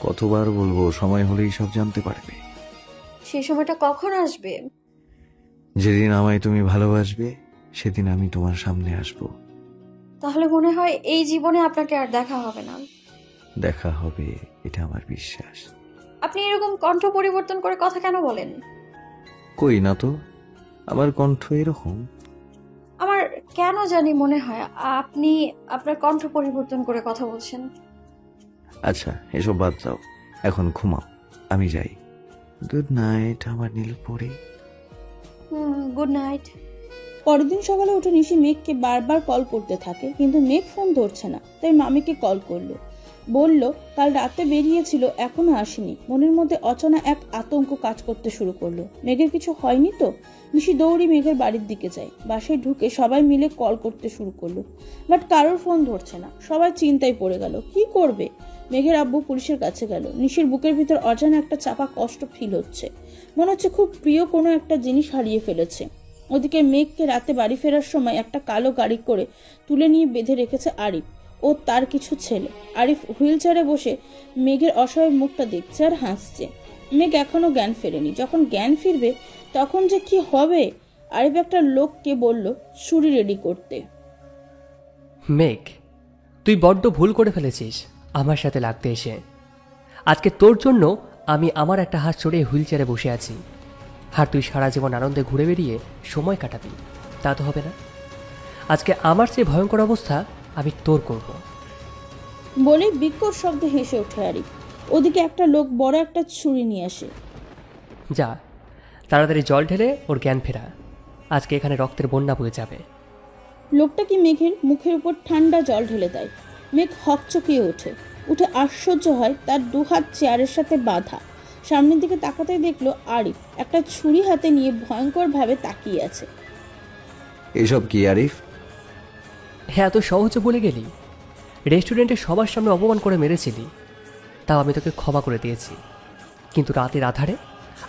কতবার বলবো, সময় হলেই সব জানতে পারবে। সেই সময়টা কখন আসবে? যেদিন আমায় তুমি ভালোবাসবে, সেদিন আমি তোমার সামনে আসব। তাহলে মনে হয় এই জীবনে আপনাকে আর দেখা হবে না। দেখা হবে, এটা আমার বিশ্বাস। আপনি এরকম কণ্ঠ পরিবর্তন করে কথা কেন বলেন? কই না তো, আমার কণ্ঠ এরকম। আমার কেন জানি মনে হয় আপনি আপনার কণ্ঠ পরিবর্তন করে কথা বলছেন। আচ্ছা এসব বাদ দাও, এখন ঘুমাও, আমি যাই। গুড নাইট আমার নীলপরি। Good night. পরের দিন সকালে উঠে নিশি মেঘকে বারবার কল করতে থাকে, কিন্তু মেঘ ফোন ধরছে না। তাই মামিকে কল করলো। বলল কাল রাতে বেরিয়েছিল, এখনো আসেনি। মনের মধ্যে অচেনা এক আতঙ্ক কাজ করতে শুরু করলো। মেঘের কিছু হয়নি তো? নিশি দৌড়ি মেঘের বাড়ির দিকে যায়। বাসায় ঢুকে সবাই মিলে কল করতে শুরু করলো, বাট কারোর ফোন ধরছে না। সবাই চিন্তায় পড়ে গেল, কি করবে। মেঘের আব্বু পুলিশের কাছে গেল। নিশির বুকের ভিতর অজানা একটা চাপা কষ্ট ফিল হচ্ছে। মনে হচ্ছে খুব প্রিয় কোনো একটা জিনিস হারিয়ে ফেলেছে। ওদিকে মেঘকে রাতে বাড়ি ফেরার সময় একটা কালো গাড়ি করে তুলে নিয়ে বেঁধে রেখেছে আরিফ ও তার কিছু ছেলে। আরিফ হুইল চেয়ারে বসে মেঘের অসহায় মুখটা দেখছে আর হাসছে। মেঘ এখনো জ্ঞান ফেরেনি। যখন জ্ঞান ফিরবে তখন যে কি হবে। আরিফ একটা লোককে বলল ছুরি রেডি করতে। মেঘ, তুই বড্ড ভুল করে ফেলেছিস আমার সাথে লাগতে এসে। আজকে তোর জন্য আমি আমার একটা হাত ছড়িয়ে হুইল চেয়ারে বসে আছি, আর তুই সারা জীবন আনন্দে ঘুরে বেরিয়ে সময় কাটাবি। তা তো হবে না। আজকে আমার চেয়ে ভয়ঙ্কর অবস্থা আমি তোর করব। বলে বিকট শব্দে হেসে ওঠে আরিফ। ওদিকে একটা লোক বড় একটা ছুরি নিয়ে আসে। যা, তাড়াতাড়ি জল ঢেলে ওর জ্ঞান ফেরা। আজকে এখানে রক্তের বন্যা বয়ে যাবে। লোকটা কি মেঘের মুখের উপর ঠান্ডা জল ঢেলে দেয়। মেঘ হকচকিয়ে ওঠে। উঠে আশ্চর্য হয় তার দুহাত চেয়ারের সাথে বাঁধা। সামনের দিকে তাকাতেই দেখলো আরিফ একটা ছুরি হাতে নিয়ে ভয়ঙ্করভাবে তাকিয়ে আছে। এসব কি আরিফ? হ্যাঁ, এত সহজে বলে গেলি। রেস্টুরেন্টে সবার সামনে অপমান করে মেরেছিলি, তাও আমি তোকে ক্ষমা করে দিয়েছি। কিন্তু রাতের আধারে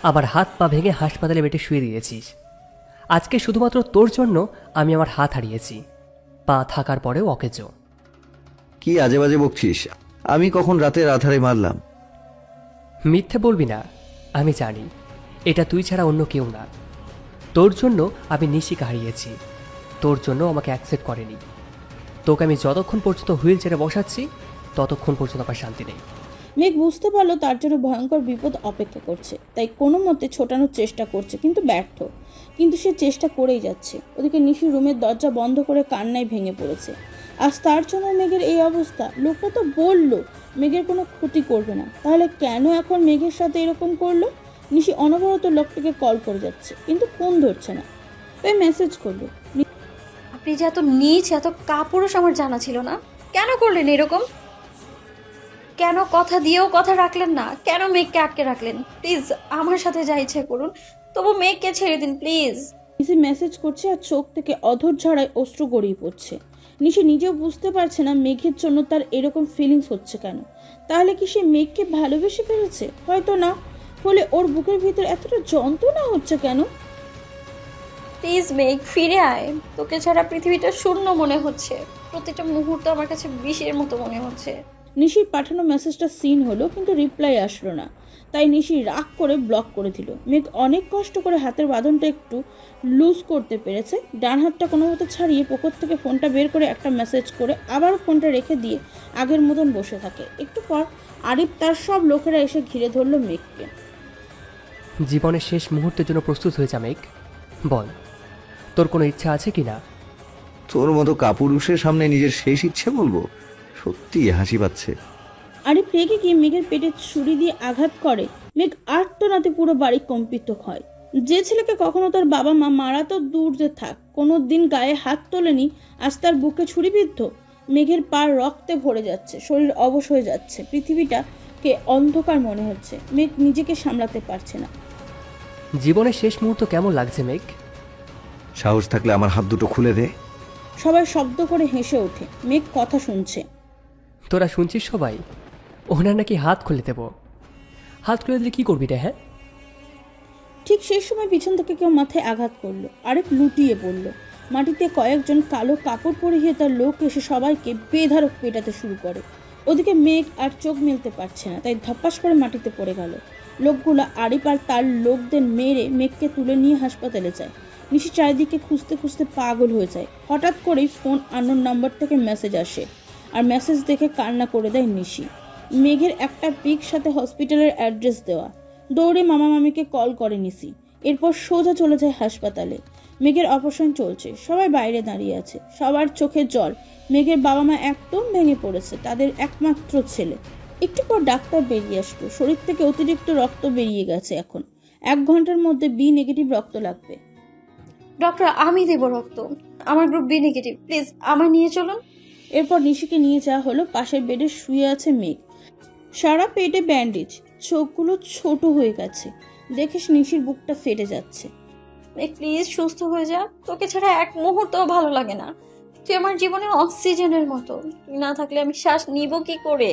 আবার হাত পা ভেঙে হাসপাতালে বেটে শুয়ে দিয়েছিস। আজকে শুধুমাত্র তোর জন্য আমি আমার হাত হারিয়েছি, পা থাকার পরেও অকেজো। কি আজে বাজে বকছিস? আমি কখন রাতের আধারে মারলাম? মিথ্যে বলবি না, আমি জানি এটা তুই ছাড়া অন্য কেউ না। তোর জন্য আমি নিশিকে হারিয়েছি, তোর জন্য আমাকে অ্যাকসেপ্ট করেনি। তোকে আমি যতক্ষণ পর্যন্ত হুইল চেয়ারে বসাচ্ছি ততক্ষণ পর্যন্ত আমার শান্তি নেই। মেঘ বুঝতে পারলো তার জন্য ভয়ঙ্কর বিপদ অপেক্ষা করছে, তাই কোনো মতে ছোটানোর চেষ্টা করছে, কিন্তু ব্যর্থ। কিন্তু সে চেষ্টা করেই যাচ্ছে। ওদিকে নিশি রুমের দরজা বন্ধ করে কান্নায় ভেঙে পড়েছে। আজ তার জন্য মেঘের এই অবস্থা। লোকটা তো বললো মেঘের কোনো ক্ষতি করবে না, তাহলে কেন এখন মেঘের সাথে এরকম করলো? নিশি অনবরত লোকটাকে কল করে যাচ্ছে, কিন্তু ফোন ধরছে না। তাই মেসেজ করলো। আপনি যে এত নীচ, এত কাপুরুষ আমার জানা ছিল না। কেন করলেন এরকম? কেন কথা দিয়েও কথা রাখলেন না? কেন মেঘকে আটকে রাখলেন? প্লিজ আমার সাথে যা ইচ্ছে করুন, তবু মেঘকে ছেড়ে দিন প্লিজ। নিশি মেসেজ করছে আর চোখ থেকে অধর ঝরায় অশ্রু গড়িয়ে পড়ছে। নিশি নিজেও বুঝতে পারছে না মেঘের জন্য তার এরকম ফিলিংস হচ্ছে কেন। তাহলে কি সে মেঘকে ভালোবেসে ফেলেছে? হয়তো না। হলে ওর বুকের ভিতর এতটা যন্ত্রণা হচ্ছে কেন? প্লিজ মেঘ, ফিরে আয়। তোকে ছাড়া পৃথিবীটা শূন্য মনে হচ্ছে। প্রতিটা মুহূর্ত আমার কাছে বিষের মতো মনে হচ্ছে। নিশির পাঠানো মেসেজটা সিন হলো, কিন্তু রিপ্লাই আসলো না। তাই নিশি রাগ করে ব্লক করে দিল। মেঘ অনেক কষ্ট করে হাতের বাঁধনটা একটু লুজ করতে পেরেছে। ডান হাতটা কোনো মতো ছাড়িয়ে পকেট থেকে ফোনটা বের করে একটা মেসেজ করে আবার ফোনটা রেখে দিয়ে আগের মতন বসে থাকে। একটু পর আরিফ তার সব লোকেরা এসে ঘিরে ধরলো মেঘকে। জীবনের শেষ মুহূর্তের জন্য প্রস্তুত হয়ে যা মেঘ। বল, তোর কোনো ইচ্ছা আছে কি না? তোর মতো কাপুরুষের সামনে নিজের শেষ ইচ্ছে বলবো? সত্যি হাসি পাচ্ছে। আরিফ রেগে গিয়ে মেঘের পেটে ছুরি দিয়ে আঘাত করে। মেঘ আর্তনাদে পুরো বাড়ি কম্পিত হয়। যে ছেলেকে কখনো তার বাবা মা মারা তো দূর যে থাক, কোনো দিন গায়ে হাত তোলেনি, আজ তার বুকে ছুরিবিদ্ধ। মেঘের পা রক্তে ভরে যাচ্ছে, শরীর অবশ হয়ে যাচ্ছে, পৃথিবীটাকে অন্ধকার মনে হচ্ছে। মেঘ নিজেকে সামলাতে পারছে না। জীবনের শেষ মুহূর্ত কেমন লাগছে মেঘ? সাহস থাকলে আমার হাত দুটো খুলে দে। সবাই শব্দ করে হেসে ওঠে। মেঘ কথা শুনছে। তোরা শুনছিস সবাই? ওনার নাকি হাত খুলে দেব। হাত খুলে দিলে কি করবি রে? হ্যাঁ, ঠিক সেই সময় পিছন থেকে কেউ মাথায় আঘাত করলো। আরেক লুটিয়ে পড়ল মাটিতে। কয়েকজন কালো কাপড় পরিয়ে তার লোক এসে সবাইকে বেধারক পেটাতে শুরু করে। ওদিকে মেঘ আর চোখ মেলতে পারছে না, তাই ধপাস করে মাটিতে পড়ে গেল। লোকগুলো আরিফ আর তার লোকদের মেরে মেঘকে তুলে নিয়ে হাসপাতালে যায়। নিশি চারিদিকে খুঁজতে খুঁজতে পাগল হয়ে যায়। হঠাৎ করেই ফোন আননোন নাম্বার থেকে মেসেজ আসে, আর মেসেজ দেখে কান্না করে দেয় নিশি। মেঘের একটা পিক সাথে হসপিটালের অ্যাড্রেস দেওয়া। দৌড়ে মামা মামিকে কল করে নিশি। এরপর সোজা চলে যায় হাসপাতালে। মেঘের অপারেশন চলছে, সবাই বাইরে দাঁড়িয়ে আছে, সবার চোখে জল। মেঘের বাবা মা একদম ভেঙে পড়েছে, তাদের একমাত্র ছেলে। একটু পর ডাক্তার বেরিয়ে আসলো। শরীর থেকে অতিরিক্ত রক্ত বেরিয়ে গেছে। এখন 1 ঘন্টার মধ্যে বি নেগেটিভ রক্ত লাগবে। ডক্টর, আমি দেব রক্ত। আমার গ্রুপ বি নেগেটিভ। প্লিজ আমায় নিয়ে চলুন। এরপর নিশিকে নিয়ে যাওয়া হলো। পাশের বেডে শুয়ে আছে মেঘ, সারা পেটে ব্যান্ডেজ, চোখগুলো ছোট হয়ে গেছে। দেখিস নিশির বুকটা ফেটে যাচ্ছে। মেঘ প্লিজ সুস্থ হয়ে যা। তোকে ছাড়া এক মুহূর্তও ভালো লাগে না। তুই আমার জীবনে অক্সিজেনের মতো। তুই না থাকলে আমি শ্বাস নিব কি করে?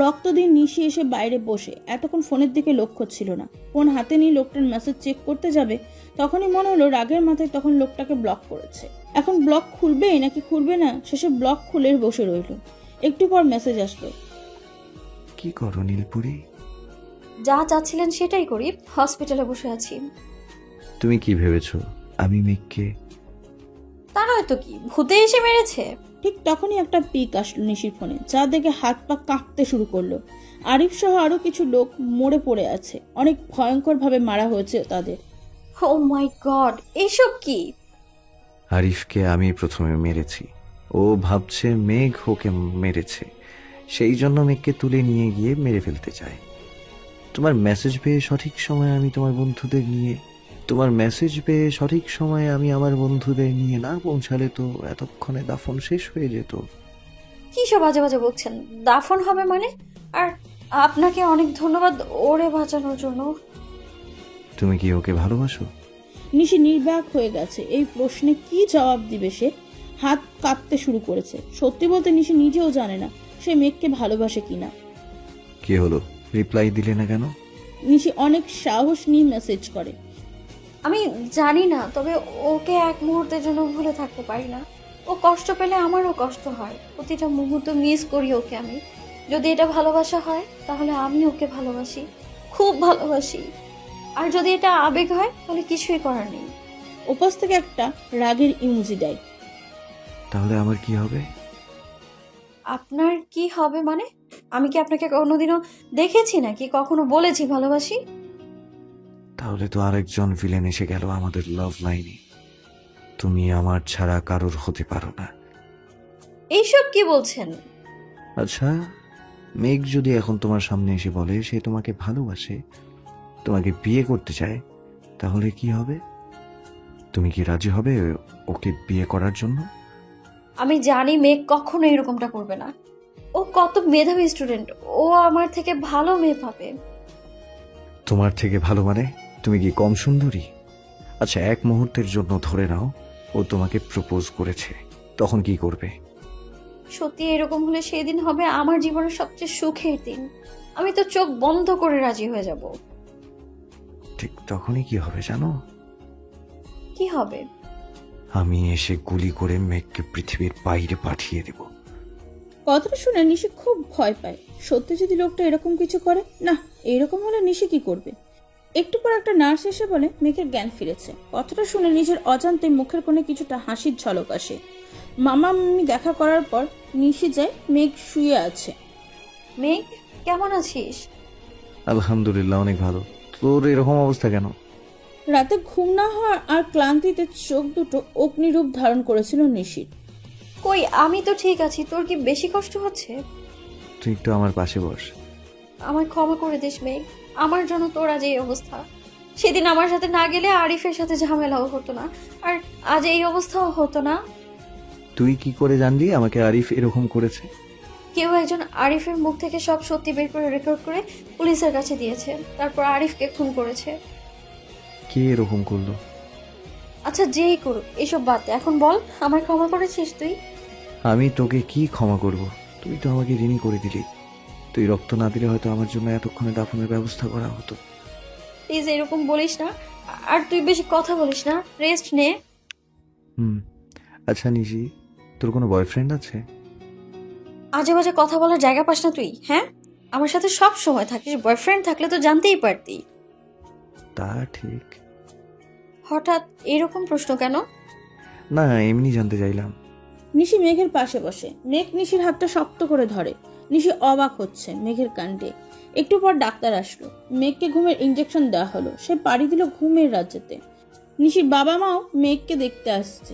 রক্ত দিয়ে নিশি এসে বাইরে বসে এতক্ষণ ফোনের দিকে লক্ষ্য ছিল না। ফোন হাতে নিয়ে লোকটার মেসেজ চেক করতে যাবে, তখনই মনে হলো রাগের মাথায় তখন লোকটাকে ব্লক করেছে। এখন ব্লক খুলবে নাকি খুলবে না, শেষে ব্লক খুলে বসে রইল। একটু পর মেসেজ আসলো। কি করো নীলপুরি? যা চাচ্ছিলেন সেটাই করি। হসপিটালে বসে আছি। তুমি কি ভেবেছো আমি মেঘকে? তা নয় তো কি, ভূতে এসে মেরেছে? ঠিক তখনই একটা পিক আসলো নিশির ফোনে, যা দেখে হাত পা কাঁপতে শুরু করলো। আরিফ সহ আরো কিছু লোক মরে পড়ে আছে, অনেক ভয়ঙ্কর ভাবে মারা হয়েছে তাদের। ও মাই গড, এইসব কি? আরিফকে আমি প্রথমে মেরেছি। ও ভাবছে মেঘ ওকে মেরেছে, সেই জন্য মেঘকে তুলে নিয়ে গিয়ে মেরে ফেলতে চায়। তোমার মেসেজ পেয়ে সঠিক সময়ে আমি আমার বন্ধুদের নিয়ে না পৌঁছালে তো এতক্ষণে দাফন শেষ হয়ে যেত। কি সব বাজে বাজে বলছেন? দাফন হবে মানে? আর আপনাকে অনেক ধন্যবাদ ওরে বাঁচানোর জন্য। তুমি কি ওকে ভালোবাসো? নিশি নির্বাক হয়ে গেছে। এই প্রশ্নে কি জবাব দিবে সে? হাত কাঁপতে শুরু করেছে। সত্যি বলতে নিশি নিজেও জানে না সে মেঘকে ভালোবাসে কিনা। কি হলো, রিপ্লাই দিলে না কেন? নিশি অনেক সাহস নিয়ে মেসেজ করে। আমি জানি না, তবে ওকে এক মুহূর্তের জন্য ভুলে থাকতে পারি না। ও কষ্ট পেলে আমারও কষ্ট হয়। প্রতিটা মুহূর্ত মিস করি ওকে আমি। যদি এটা ভালোবাসা হয় তাহলে আমি ওকে ভালোবাসি, খুব ভালোবাসি। আর যদি এটা আবেগ হয় তাহলে কিছুই করার নেই। ওপাশ থেকে একটা রাগের ইমোজি দেয়। তাহলে আমার কি হবে? আপনার কি হবে মানে? আমি কি আপনাকে কোনোদিনও দেখেছি নাকি কখনো বলেছি ভালোবাসি? তাহলে তো আরেকজন ভিলেন এসে গেল আমাদের লাভ লাইনে। তুমি আমার ছাড়া কারোর হতে পারো না। এইসব কি বলছেন? আচ্ছা, মেঘ যদি এখন তোমার সামনে এসে বলে সে তোমাকে ভালোবাসে, তোমাকে বিয়ে করতে চায়, তাহলে কি হবে? তুমি কি রাজি হবে ওকে বিয়ে করার জন্য? আমি জানি মেয়ে কখনো এরকমটা করবে না। ও কত মেধাবী স্টুডেন্ট, ও আমার থেকে ভালো মেয়ে পাবে। তোমার থেকে ভালো মানে? তুমি কি কম সুন্দরী? আচ্ছা, এক মুহূর্তের জন্য ধরে নাও ও তোমাকে প্রপোজ করেছে, তখন কি করবে? সত্যি এরকম হলে সেদিন হবে আমার জীবনের সবচেয়ে সুখের দিন। আমি তো চোখ বন্ধ করে রাজি হয়ে যাব। ঠিক তখনই কি হবে জানো? কি হবে? আমি এসে গুলি করে মেঘকে পৃথিবীর বাইরে পাঠিয়ে দেব। কথাটা শুনে নিশি খুব ভয় পায়। সত্যি যদি লোকটা এরকম কিছু করে? না, এরকম হলে নিশি কি করবে? একটু পর একটা নার্স এসে বলে মেঘের জ্ঞান ফিরেছে। কথাটা শুনে নিজের অজান্তে মুখের কোণে কিছুটা হাসির ঝলক আসে। মামা মামি দেখা করার পর নিশি যায়, মেঘ শুয়ে আছে। মেঘ, কেমন আছিস? আলহামদুলিল্লাহ, অনেক ভালো। তোর এরকম অবস্থা কেন? রাতে ঘুম না হওয়ার আর ক্লান্তিতে চোখ দুটো অগ্নিরূপ ধারণ করেছিল নিশির। কই, আমি তো ঠিক আছি। তোর কি বেশি কষ্ট হচ্ছে? তুই একটু আমার পাশে বস। আমায় ক্ষমা করে দিস মেঘ, আমার জন্য তোর আজ এই অবস্থা। সেদিন আমার সাথে না গেলে আরিফের সাথে ঝামেলাও হতো না, আর আজ এই অবস্থাও হতো না। তুই কি করে জানলি আমাকে আরিফ এরকম করেছে? কেউ একজন আরিফের মুখ থেকে সব সত্যি বের করে রেকর্ড করে পুলিশের কাছে দিয়েছে, তারপর আরিফকে খুন করেছে। কে এরকম করলো? আচ্ছা, যেই করুক এসব বাদ দে। এখন বল, আমায় ক্ষমা করেছিস তুই? আমি তোকে কি ক্ষমা করব? তুই তো আমাকে ঋণী করে দিলি। তুই রক্ত না দিলে হয়তো আমার জন্য এতক্ষণে দাফনের ব্যবস্থা করা হতো। প্লিজ এরকম বলিস না, আর তুই বেশি কথা বলিস না, রেস্ট নে। আচ্ছা নিশি, তোর কোনো বয়ফ্রেন্ড আছে? আজে বাজে কথা বলার জায়গা পাস না তুই, হ্যাঁ? আমার সাথে সব সময় থাকিস, বয়ফ্রেন্ড থাকলে তো জানতেই পারতি। তা ঠিক। হঠাৎ এরকম প্রশ্ন কেন? না, এমনি জানতে চাইলাম। নিশি মেঘের পাশে বসে। মেঘ নিশির হাতটা শক্ত করে ধরে। নিশি অবাক হচ্ছে মেঘের কাণ্ডে। একটু পর ডাক্তার আসলো। মেঘকে ঘুমের ইঞ্জেকশন দেওয়া হলো। সে পাড়ি দিল ঘুমের রাজ্যেতে। নিশির বাবা মাও মেঘকে দেখতে আসছে।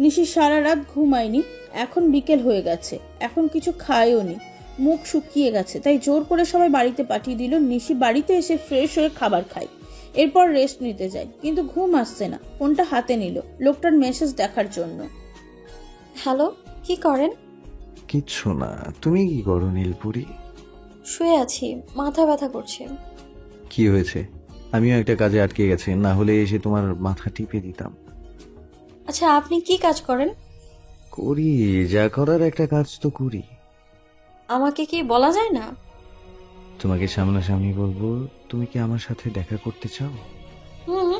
নিশি সারা রাত ঘুমায়নি। এখন বিকেল হয়ে গেছে, এখন কিছু খায়ও নি, মুখ শুকিয়ে গেছে। তাই জোর করে সবাই বাড়িতে পাঠিয়ে দিল। নিশি বাড়িতে এসে ফ্রেশ হয়ে খাবার খায়, এরপর রেস্ট নিতে যায়। কিন্তু ঘুম আসছে না। ফোনটা হাতে নিল লোকটার মেসেজ দেখার জন্য। হ্যালো, কি করেন? কিচ্ছু না। তুমি কি করো নীলপুরি? শুয়ে আছি, মাথা ব্যথা করছে। কি হয়েছে? আমিও একটা কাজে আটকে গেছি, না হলে এসে তোমার মাথা টিপে দিতাম। আচ্ছা, আপনি কি কাজ করেন? করি, যা করার একটা কাজ তো করি। আমাকে কি বলা যায় না? তোমাকে সামনাসামনি বলবো। তুমি কি আমার সাথে দেখা করতে চাও? হুম,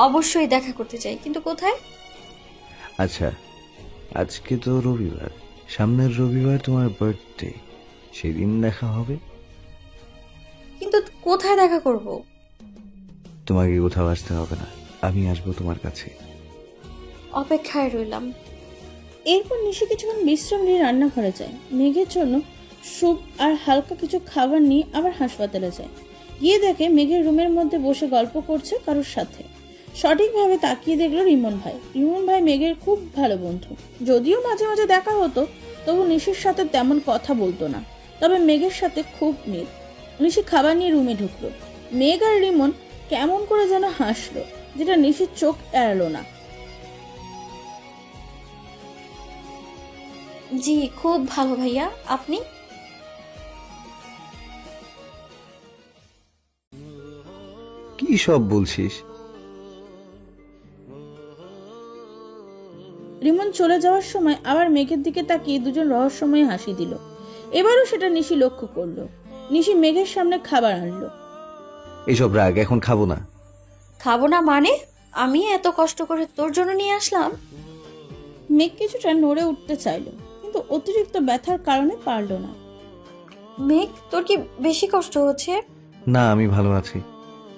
অবশ্যই দেখা করতে চাই, কিন্তু কোথায়? আচ্ছা, আজকে তো রবিবার, সামনের রবিবার তোমার বার্থডে, সেদিন দেখা হবে। কিন্তু কোথায় দেখা করব? তোমাকে কোথাও আসতে হবে না, আমি আসবো তোমার কাছে। অপেক্ষায় রইলাম। এরপর নিশি কিছুক্ষণ বিশ্রাম নিয়ে রান্নাঘরে যায়। মেঘের জন্য স্যুপ আর হালকা কিছু খাবার নিয়ে আবার হাসপাতালে যায়। গিয়ে দেখে মেঘের রুমের মধ্যে বসে গল্প করছে কারোর সাথে। সঠিকভাবে তাকিয়ে দেখলো রিমন ভাই। রিমন ভাই মেঘের খুব ভালো বন্ধু। যদিও মাঝে মাঝে দেখা হতো, তবু নিশির সাথে তেমন কথা বলতো না। তবে মেঘের সাথে খুব মিল। নিশি খাবার নিয়ে রুমে ঢুকলো। মেঘ আর রিমন কেমন করে যেন হাসলো, যেটা নিশির চোখ এড়ালো না। জি খুব ভালো ভাইয়া, আপনি? কি সব বলছিস? রিমন চলে যাওয়ার সময় আবার মেঘের দিকে তাকিয়ে দুজন রহস্যময় হাসি দিল। এবারও সেটা নিশি লক্ষ্য করলো। নিশি মেঘের সামনে খাবার আনলো। এসব রাগ, এখন খাবো না। খাবো না মানে? আমি এত কষ্ট করে তোর জন্য নিয়ে আসলাম। মেঘ কিছুটা নড়ে উঠতে চাইলো, কিন্তু অতিরিক্ত ব্যথার কারণে পারলো না। মেঘ, তোর কি বেশি কষ্ট হচ্ছে? না, আমি ভালো আছি।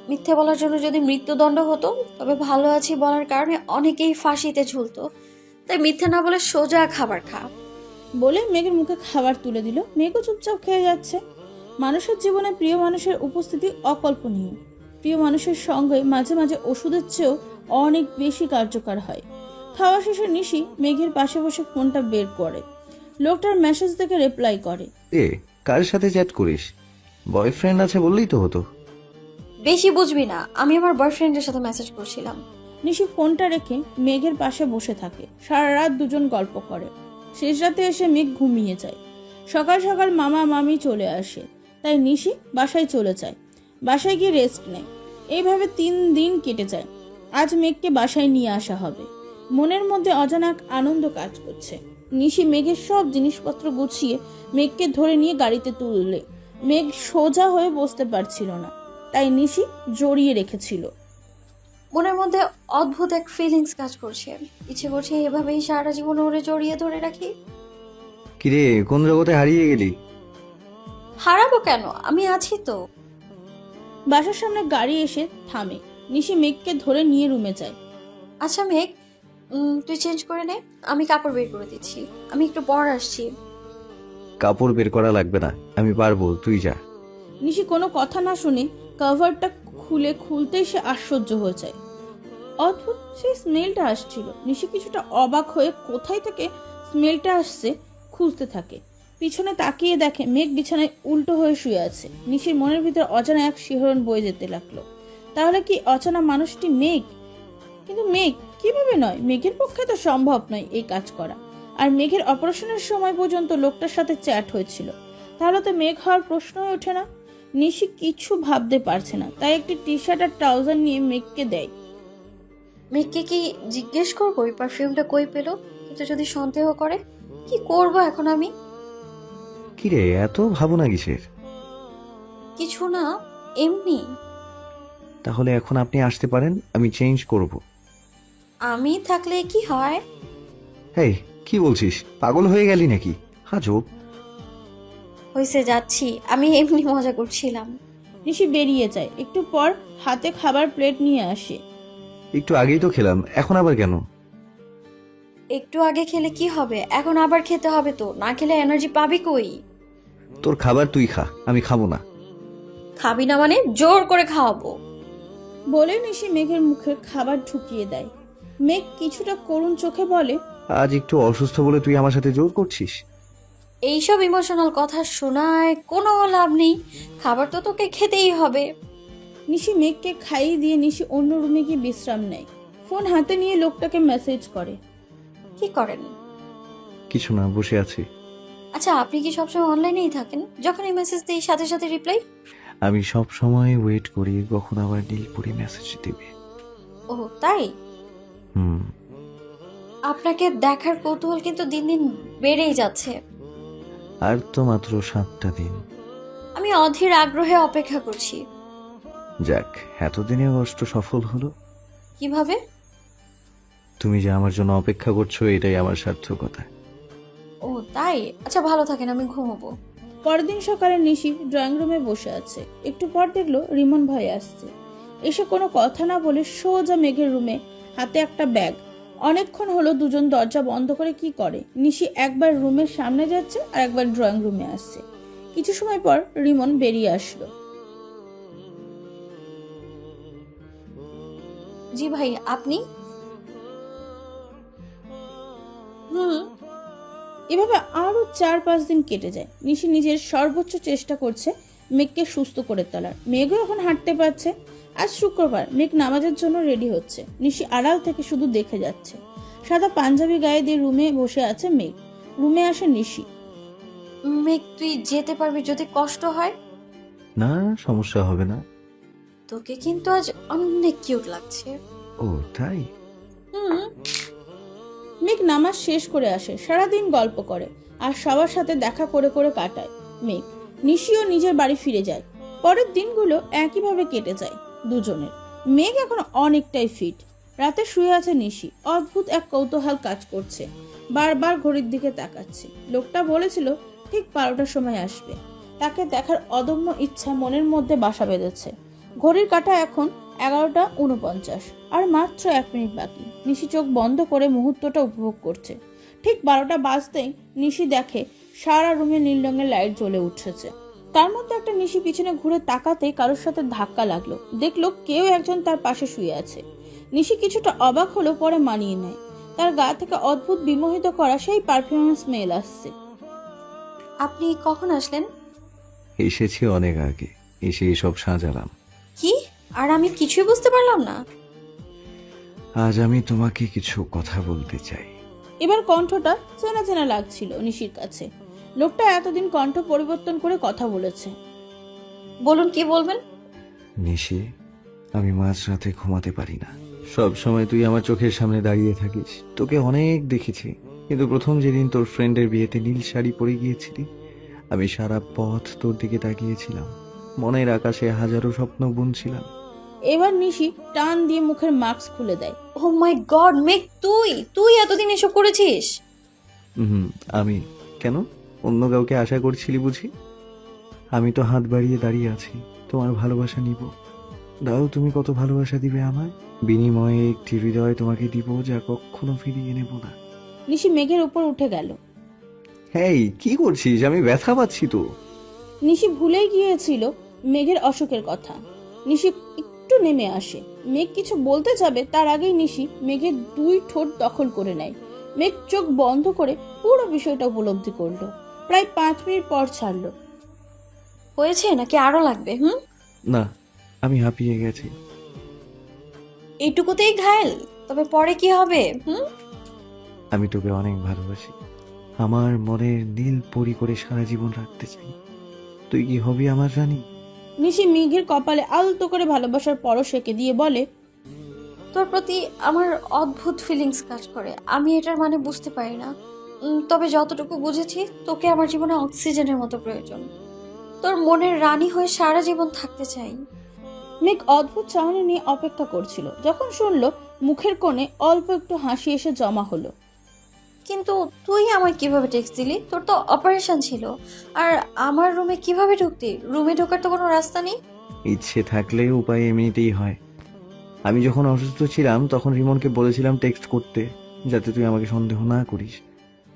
মিথ্যে বলার জন্য যদি মৃত্যুদণ্ড হতো, তবে ভালো আছি বলার কারণে অনেকেই ফাঁসিতে ঝুলতো। তাই মিথ্যে না বলে সোজা খাবার খা। বলে মেঘের মুখে খাবার তুলে দিল। মেঘও চুপচাপ খেয়ে যাচ্ছে। মানুষের জীবনে প্রিয় মানুষের উপস্থিতি অকল্পনীয়। প্রিয় মানুষের সঙ্গে মাঝে মাঝে ওষুধের চেয়েও অনেক বেশি কার্যকর হয়। খাওয়া শেষে নিশি মেঘের পাশে বসে ফোনটা বের করে। লোকটার মেসেজ দেখে রিপ্লাই করে। কার সাথে চ্যাট করিস? বয়ফ্রেন্ড আছে বললেই তো হতো। বেশি বুঝবি না, আমি আমার বয়ফ্রেন্ডের সাথে মেসেজ করছিলাম। নিশি ফোনটা রেখে মেঘের পাশে বসে থাকে। সারা রাত দুজন গল্প করে। শেষ রাতে এসে মেঘ ঘুমিয়ে যায়। সকাল সকাল মামা মামি চলে আসে, তাই নিশি বাসায় চলে যায়। বাসায় গিয়ে রেস্ট নেয়। এইভাবে 3 দিন কেটে যায়। আজ মেঘকে বাসায় নিয়ে আসা হবে। মনের মধ্যে অজানা এক আনন্দ কাজ করছে। নিশি মেঘের সব জিনিসপত্র গুছিয়ে মেঘকে ধরে নিয়ে গাড়িতে তুললে মেঘ সোজা হয়ে বসতে পারছিল না, তাই নিশি জড়িয়ে রেখেছিল। মনের মধ্যে অদ্ভুত এক ফিলিংস কাজ করছে। ইচ্ছে করছে এভাবেই সারা জীবন ওরে জড়িয়ে ধরে রাখি। কিরে, কোন জগতে হারিয়ে গেলি? হারাবো কেন, আমি আছি তো। বাসার সামনে গাড়ি এসে থামে। নিশি মেঘকে ধরে নিয়ে রুমে যায়। আচ্ছা মেঘ, তুই চেঞ্জ করে নে, আমি কাপড় বের করে দিচ্ছি। আমি একটু পর আসছি। কাপড় বের করা লাগবে না, আমি পারবো, তুই যা। নিশি কোনো কথা না শুনে কভারটা খুলতেই সে আশ্চর্য হয়ে যায়। অদ্ভুত সেই স্মেলটা আসছিল। নিশি কিছুটা অবাক হয়ে কোথায় থেকে স্মেলটা আসছে খুঁজতে থাকে। পিছনে তাকিয়ে দেখে মেঘ বিছানায় উল্টো হয়ে শুয়ে আছে। নিশির মনের ভিতরে অজানা এক শিহরণ বয়ে যেতে লাগলো। তাহলে কি অচেনা মানুষটি মেঘ? কিন্তু মেঘ কিভাবে নয়? মেঘের পক্ষে তো সম্ভব নয় এই কাজ করা। আর মেঘের অপারেশনের সময় পর্যন্ত লোকটার সাথে চ্যাট হয়েছিল। তাহলে তো মেঘ হওয়ার প্রশ্নই ওঠে না। নিশি কিছু ভাবতে পারছে না, তাই একটি টি শার্ট আর ট্রাউজার নিয়ে মেঘকে দেয়। মেঘকে কি জিজ্ঞেস করবো ওই পারফিউমটা কই পেলো? কিন্তু যদি সন্দেহ করে, কি করব এখন আমি? কিরে, এত ভাবনা কিসের? কিছু না, এমনি। তাহলে এখন আপনি আসতে পারেন, আমি চেঞ্জ করব। আমি থাকলে কি হয়? হেই, কি বলছিস? পাগল হয়ে গেলি নাকি? আজব। হয়েছে, যাচ্ছি, আমি এমনি মজা করছিলাম। নিশি বেরিয়ে যায়। একটু পর হাতে খাবার প্লেট নিয়ে আসে। একটু আগেই তো খেলাম, এখন আবার কেন? একটু আগে খেলে কি হবে, এখন আবার খেতে হবে তো। না খেলে এনার্জি পাবি কই? তোর খাবার তুই খা, আমি খাবো না। খাবি না মানে জোর করে খাওয়াবো। বলে নিশি মেঘের মুখে খাবার ঢুকিয়ে দেয়। মেঘ কিছুটা করুণ চোখে বলে, আজ একটু অসুস্থ বলে তুই আমার সাথে জোর করছিস? এইসব ইমোশনাল কথা শোনায় কোনো লাভ নেই। খাবার তো তোকে খেতেই হবে। নিশি মেঘকে খাইয়ে দিয়ে নিশি অন্য রুমে গিয়ে বিশ্রাম নেয়। ফোন হাতে নিয়ে লোকটাকে মেসেজ করে। কি করেন? কিছু না, বসে আছি। আচ্ছা, আপনি কি সবসময় অনলাইনেই থাকেন? যখনই মেসেজ দিই সাথে সাথে রিপ্লাই? আমি সব সময় ওয়েট করি কখন আবার নীলপুরি মেসেজ দিবে। ও তাই? হুম। আপনাকে দেখার কৌতূহল কিন্তু দিন দিন বেড়েই যাচ্ছে। আর তো মাত্র 7টা দিন। আমি অধীর আগ্রহে অপেক্ষা করছি। যাক, এতদিনে কষ্ট সফল হলো। কিভাবে? তুমি যে আমার জন্য অপেক্ষা করছো, এটাই আমার সার্থকতা। ও তাই? আচ্ছা ভালো থাকেন, আমি ঘুমোবো। পরের দিন সকালে নিশি ড্রয়িং রুমে বসে আছে। একটু পর দেখলো রিমন ভাই আসছে। এসে কোনো কথা না বলে সোজা মেঘের রুমে, হাতে একটা ব্যাগ। অনেকক্ষণ হলো দুজন দরজা বন্ধ করে কি করে। নিশি একবার রুমের সামনে যাচ্ছে আর একবার ড্রয়িং রুমে আসছে। কিছু সময় পর রিমন বেরিয়ে আসলো। জি ভাই, আপনি? এভাবে আরো 4-5 দিন কেটে যায়। নিশি নিজের সর্বোচ্চ চেষ্টা করছে মেঘকে সুস্থ করে তোলার। মেঘও এখন হাঁটতে পারছে। আজ শুক্রবার, মেঘ নামাজের জন্য রেডি হচ্ছে। নিশি আড়াল থেকে শুধু দেখে যাচ্ছে। সাদা পাঞ্জাবি গায়ে দিয়ে রুমে বসে আছে মেঘ। রুমে আসে নিশি। মেঘ তুই যেতে পারবি যদি কষ্ট হয়? না, সমস্যা হবে না। তোকে কিন্তু আজ অনেক কিউট লাগছে। ও তাই? হুম। মেঘ নামাজ শেষ করে আসে, সারাদিন গল্প করে আর সবার সাথে দেখা করে করে কাটায় মেঘ। নিশিও নিজের বাড়ি ফিরে যায়। পরের দিনগুলো একইভাবে কেটে যায় দুজনের। মেঘ এখন অনেকটাই ফিট। রাতে শুয়ে আছে নিশি, অদ্ভুত এক কৌতূহল কাজ করছে। বারবার ঘড়ির দিকে তাকাচ্ছে। লোকটা বলেছিল ঠিক 12টার সময় আসবে। তাকে দেখার অদম্য ইচ্ছা মনের মধ্যে বাসা বেঁধেছে। ঘড়ির কাঁটা এখন 11টা 49, আর মাত্র 1 মিনিট বাকি। নিশি চোখ বন্ধ করে মুহূর্তটা উপভোগ করছে। ঠিক 12টা বাজতেই নিশি দেখে সারা রুমে নীল রঙের লাইট জ্বলে উঠেছে। তার মধ্যে একটা নিশি পিছনে ঘুরে তাকাতেই কারোর সাথে ধাক্কা লাগলো। দেখলো কেউ একজন তার পাশে শুয়ে আছে। নিশি কিছুটা অবাক হলো, পরে মানিয়ে নেয়। তার গা থেকে অদ্ভুত বিমোহিত করা সেই পারফিউমের স্মেল আসছে। আপনি কখন আসলেন? এসেছি অনেক আগে, এসে এসব সাজালাম। কি? আর আমি কিছুই বুঝতে পারলাম না। আজ আমি তোমাকে কিছু কথা বলতে চাই। এবার কণ্ঠটা চেনা চেনা লাগছিল নিশির কাছে। লোকটা এতদিন কণ্ঠ পরিবর্তন করে কথা বলেছে। বলুন, কি বলবেন? নিশি, আমি মাঝরাতে ঘুমাতে পারি না। সব সময় তুই আমার চোখের সামনে দাঁড়িয়ে থাকিস। তোকে অনেক দেখেছি, কিন্তু প্রথম যেদিন তোর ফ্রেন্ডের বিয়েতে নীল শাড়ি পরে গিয়েছিলি, আমি সারা পথ তোর দিকে তাকিয়েছিলাম। মনের আকাশে হাজারো স্বপ্ন বুনছিলাম। এবার নিশি টান দিয়ে মুখের মাস্ক খুলে দেয়। ও মাই গড মেঘ, তুই এতদিন এসব করেছিস? আমি কেন? অন্য কাউকে আশা করছিলি বুঝি? আমি তো হাত বাড়িয়ে দাঁড়িয়ে আছি, তোমার ভালোবাসা নিব। দাও, তুমি কত ভালোবাসা দিবে আমায়। বিনিময়ে একটি হৃদয় তোমাকে দিব, যা কখনো ফিরিয়ে নেব না। নিশি মেঘের উপর উঠে গেল। হেই, কি করছিস? আমি ব্যথা পাচ্ছি তো। নিশি ভুলেই গিয়েছিল মেঘের অসুখের কথা। নিশি একটু নেমে আসে। মেঘ কিছু বলতে যাবে, তার আগেই নিশি মেঘের 2 ঠোঁট দখল করে নেয়। মেঘ চোখ বন্ধ করে পুরো বিষয়টা উপলব্ধি করলো। প্রায় 5 মিনিট পর ছাড়লো। হয়েছে নাকি আরো লাগবে? না, আমি হাঁপিয়ে গেছি। এইটুকুতেই ঘায়েল? তবে পরে কি হবে? আমি তোকে অনেক ভালোবাসি। আমার মনের নীল পরি করে সারা জীবন রাখতে চাই। তুই কি হবি আমার রানী? নিশি মেঘের কপালে আলতো করে ভালোবাসার পরশ এঁকে দিয়ে বলে, তোর প্রতি আমার অদ্ভুত ফিলিংস কাজ করে। আমি এটার মানে বুঝতে পারি না। তবে যতটুকু বুঝেছি, তোকে আমার জীবনে অক্সিজেনের মতো প্রয়োজন। তোর মনের রানী হয়ে সারা জীবন থাকতে চাই। মেঘ অদ্ভুত চাহনি নিয়ে অপেক্ষা করছিল। যখন শুনলো, মুখের কোণে অল্প একটু হাসি এসে জমা হলো। কিন্তু তুই আমায় কিভাবে টেক্সট দিলি? তোর তো অপারেশন ছিল। আর আমার রুমে কিভাবে ঢুকতি? রুমে ঢোকার তো কোনো রাস্তা নেই। ইচ্ছে থাকলে উপায় এমনিতেই হয়। আমি যখন অসুস্থ ছিলাম তখন রিমনকে বলেছিলাম টেক্সট করতে, যাতে তুই আমাকে সন্দেহ না করিস।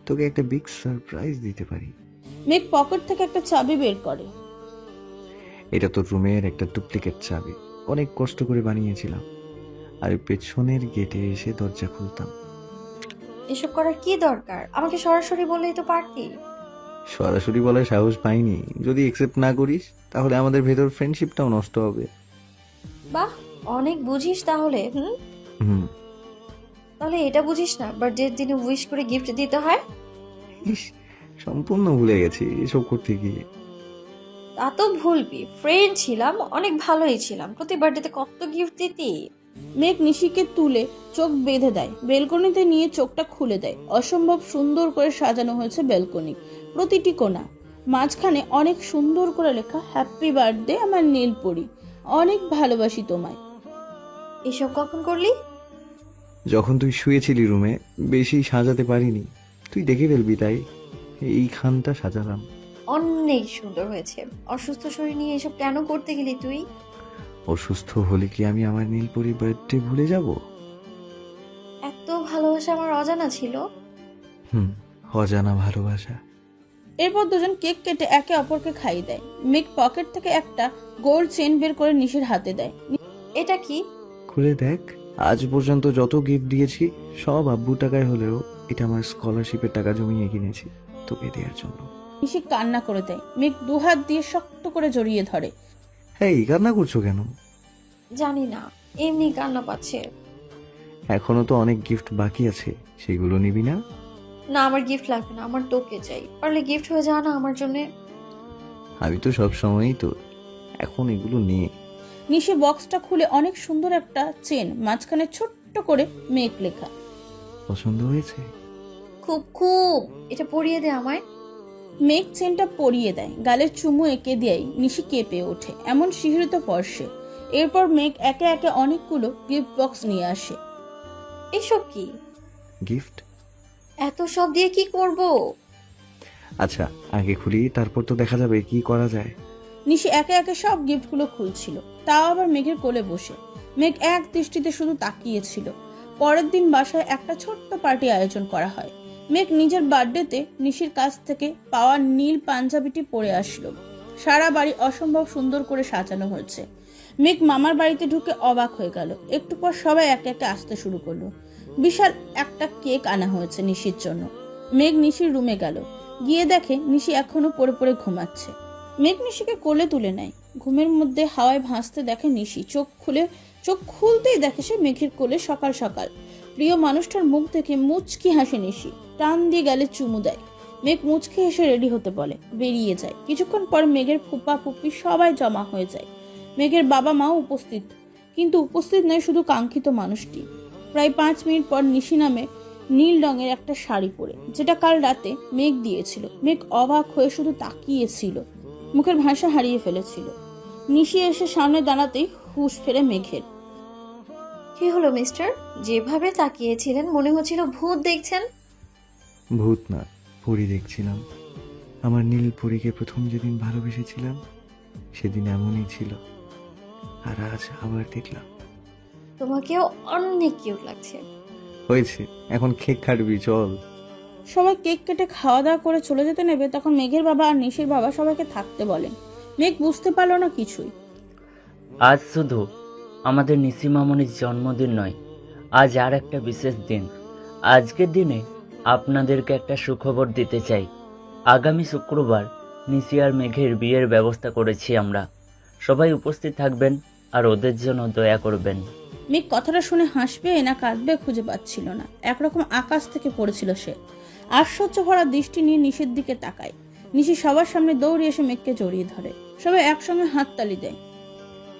তোকে একটা বিগ সারপ্রাইজ দিতে পারি। মেঘ পকেট থেকে একটা চাবি বের করে। এটা তোর রুমের একটা ডুপ্লিকেট চাবি, অনেক কষ্ট করে বানিয়েছিলাম। আর পেছনের গেটে এসে দরজা খুলতাম। এসব করার কি দরকার? আমাকে সরাসরি বললেই তো পারতি। সরাসরি বলার সাহস পাইনি। যদি একসেপ্ট না করিস, তাহলে আমাদের ভেতর ফ্রেন্ডশিপটাও নষ্ট হবে। বাহ, অনেক বুঝিস তাহলে। হুম। তাহলে এটা বুঝিস না বার্থডের দিনে উইশ করে গিফট দিতে হয়? ইস, সম্পূর্ণ ভুলে গেছি এসব করতে গিয়ে। তা তো ভুলবি, ফ্রেন্ড ছিলাম, অনেক ভালোই ছিলাম। প্রতি বার্থডেতে কত গিফট দিতি। মেঘ নিশিকে তুলে চোখ বেঁধে দেয়, বেলকনিতে নিয়ে চোখটা খুলে দেয়। অসম্ভব সুন্দর করে সাজানো হয়েছে বেলকনি, প্রতিটি কোণা। মাঝখানে অনেক সুন্দর করে লেখা, হ্যাপি বার্থডে আমার নীলপরি, অনেক ভালোবাসি তোমায়। এসব কখন করলি? যখন তুই শুয়েছিলি রুমে, বেশি সাজাতে পারিনি, তুই দেখে ফেলবি তাই এইখানটা সাজালাম। অনেক সুন্দর হয়েছে। অসুস্থ শরীর নিয়ে এসব কেন করতে গেলি তুই? অসুস্থ হলে কি আমি আমার নীলপরি বার্থডে ভুলে যাব? এত ভালোবাসা আমার অজানা ছিল। অজানা ভালোবাসা। এরপর দুজন কেক কেটে একে অপরকে খাইয়ে দেয়। মেঘ পকেট থেকে একটা গোল্ড চেন বের করে নিশির হাতে দেয়। এটা কি? খুলে দেখ। আজ পর্যন্ত যত গিফট দিয়েছি সব আব্বুর টাকায় হলেও এটা আমার স্কলারশিপের টাকা জমিয়ে কিনেছি তোকে দেওয়ার জন্য। নিশি কান্না করে দেয়। মেঘ 2 হাত দিয়ে শক্ত করে জড়িয়ে ধরে। হেই, কান্না করছো কেন? জানি না, এমনি কান্না পাচ্ছে। এখনো তো অনেক গিফট বাকি আছে, সেগুলো নিবি না? না, আমার গিফট লাগবে না, আমার তোকে চাই। পারলে গিফট হয়ে যা না আমার জন্য। আমি তো সব সময়ই তো, এখন এগুলো নিয়ে। নিশি বক্সটা খুলে অনেক সুন্দর একটা চেন, মাঝখানে ছোট্ট করে মেঘ লেখা। পছন্দ হয়েছে? খুব খুব, এটা পরিয়ে দে আমায়। মেঘ চেনটা পরিয়ে দেয়, গালের চুমু এঁকে দিয়েই নিশি কেঁপে ওঠে, এমন শিহরিত স্পর্শে। এরপর মেঘ একে একে অনেকগুলো গিফট বক্স নিয়ে আসে। এসব কি? গিফট? এত সব দিয়ে কি করব? আচ্ছা আগে খুলি, তারপর তো দেখা যাবে কি করা যায়। নিশি একে একে সব গিফটগুলো খুলছিল, তাও আবার মেঘের কোলে বসে। মেঘ এক দৃষ্টিতে শুধু তাকিয়েছিল। পরের দিন বাসায় একটা ছোট্ট পার্টি আয়োজন করা হয়। মেঘ নিজের বার্থডেতে নিশির কাছ থেকে পাওয়া নীল পাঞ্জাবিটি পরে আসলো। সারা বাড়ি অসম্ভব সুন্দর করে সাজানো হয়েছে। মেঘ মামার বাড়িতে ঢুকে অবাক হয়ে গেল। একটু পর সবাই একে একে আসতে শুরু করলো। বিশাল একটা কেক আনা হয়েছে নিশির জন্য। মেঘ নিশির রুমে গেল, গিয়ে দেখে নিশি এখনো পড়ে পড়ে ঘুমাচ্ছে। মেঘ নিশিকে কোলে তুলে নেয়। ঘুমের মধ্যে হাওয়ায় ভাসতে দেখে নিশি। চোখ খুলতেই দেখে সে মেঘের কোলে সকাল সকাল। প্রিয় মানুষটার মুখ দেখে মুচকি হাসে নিশি, টান দিয়ে গেলে চুমু দেয়। মেঘ মুচকি হেসে রেডি হতে বলে, বেরিয়ে যায়। কিছুক্ষণ পর মেঘের ফুপা ফুপি সবাই জমা হয়ে যায়। মেঘের বাবা মাও উপস্থিত, কিন্তু উপস্থিত নয় শুধু কাঙ্ক্ষিত মানুষটি। প্রায় 5 মিনিট পর নিশি নামে নীল রঙের একটা শাড়ি পরে, যেটা কাল রাতে মেঘ দিয়েছিল। মেঘ অবাক হয়ে শুধু তাকিয়েছিল, মুখের ভাষা হারিয়ে ফেলেছিল। নিশি এসে সামনে দাঁড়াতেই হুঁশ ফেরে মেঘের। কি হলো মিস্টার? যেভাবে তাকিয়েছিলেন মনে হচ্ছিল ভূত দেখছেন। ভূত না, পরী দেখছিলাম। আমার নীল পরীকে প্রথম যেদিন ভালোবেসেছিলাম সেদিন এমনই ছিল, আর আজ আবার দেখলাম। তোমাকেও অনেক কিউট লাগছে। হয়েছে, এখন কেক কাটবি, চল। সবাই কেক কেটে খাওয়া দাওয়া করে চলে যেতে নেবে, তখন মেঘের বাবা আর নিশির বাবা সবাইকে থাকতে বলেন। মেঘ বুঝতে পারলো না কিছুই। আজ শুধু আমাদের নিশি মামনির জন্মদিন নয়, আজ আর একটা বিশেষ দিন। আজকের দিনে আপনাদেরকে একটা সুখবর দিতে চাই। আগামী শুক্রবার নিশি আর মেঘের বিয়ের ব্যবস্থা করেছি আমরা। সবাই উপস্থিত থাকবেন আর ওদের জন্য দয়া করবেন। মেঘ কথাটা শুনে হাসবে না কাঁদবে খুঁজে পাচ্ছিল না। একরকম আকাশ থেকে পড়েছিল সে। আশ্চর্য ভরা দৃষ্টি নিয়ে নিশির দিকে তাকায়। নিশি সবার সামনে দৌড়ে এসে মেঘকে জড়িয়ে ধরে। সবাই একসঙ্গে হাততালি দেয়।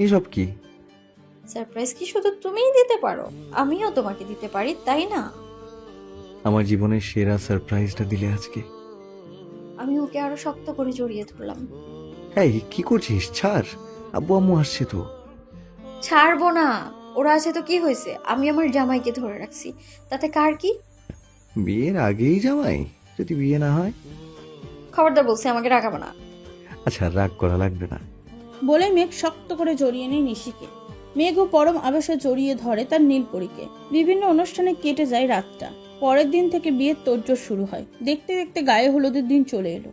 এসব কি? সারপ্রাইজ কি শুধু তুমিই দিতে পারো? আমিও তোমাকে দিতে পারি, তাই না? আমার জীবনের সেরা সারপ্রাইজটা দিলে আজকে। আমি ওকে আরো শক্ত করে জড়িয়ে ধরলাম। এই কি করছিস? ছাড়, আব্বু আম্মু আসছে তো। ছাড়বো না। ওরা আছে তো কি হয়েছে, আমি আমার জামাইকে ধরে রাখছি, তাতে কার কি? বিয়ের আগেই জামাই? যদি বিয়ে না হয়? খবরদার বলছি, আমাকে রাখাবো না। আচ্ছা রাগ করা লাগবে না। বলে মেঘ শক্ত করে জড়িয়ে নেয় নিশিকে। মেঘও পরম আবেশে জড়িয়ে ধরে তার নীলপরীকে। বিভিন্ন অনুষ্ঠানে কেটে যায় রাতটা। পরের দিন থেকে বিয়ের তোড়জোড় শুরু হয়। দেখতে দেখতে গায়ে হলুদের দিন চলে এলো।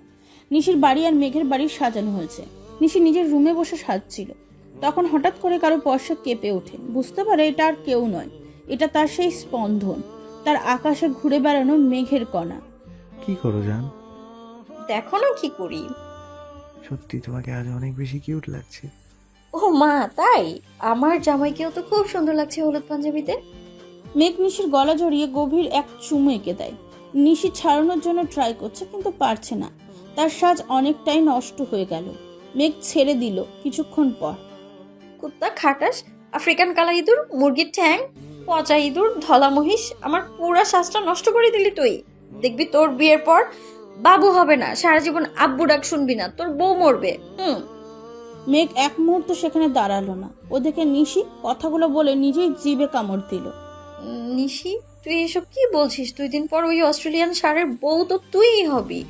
নিশির বাড়ি আর মেঘের বাড়ি সাজানো হয়েছে। নিশি নিজের রুমে বসে সাজছিল, তখন হঠাৎ করে কারো স্পর্শে কেঁপে ওঠে। বুঝতে পারে এটা আর কেউ নয়, এটা তার সেই স্পন্দন, তার আকাশে ঘুরে বেড়ানো মেঘের কণা। কি করো জান? দেখো না কি করি। সত্যি তোমাকে আজ অনেক বেশি কিউট লাগছে। ও মা, তাই? আমার জামাইকেও তো খুব সুন্দর লাগছে হলুদ পাঞ্জাবিতে। মেঘ নিশির গলা জড়িয়ে গভীর এক চুমু এঁকে দেয়। নিশি ছাড়ানোর জন্য ট্রাই করছে, কিন্তু পারছে না। তার সাজ অনেকটাই নষ্ট হয়ে গেল। মেঘ ছেড়ে দিল কিছুক্ষণ পর। কুত্তা, খাটাস, আফ্রিকান কালা ইঁদুর, মুরগির ঠ্যাং, পচা ইঁদুর, ধলা মহিষ, আমার পুরা শ্বাসটা নষ্ট করে দিলি তুই। দেখবি তোর বিয়ের পর বাবু হবে না, সারা জীবন আব্বু ডাক শুনবি না, তোর বউ মরবে। মেঘ এক মুহূর্ত সেখানে দাঁড়ালো না। ওদিকে নিশি কথাগুলো বলে নিজেই জিভে কামড় দিল। নিশি, তুই এসব কি বলছিস? 2 দিন পর ওই অস্ট্রেলিয়ান ষাঁড়ের বউ তো তুইই হবি।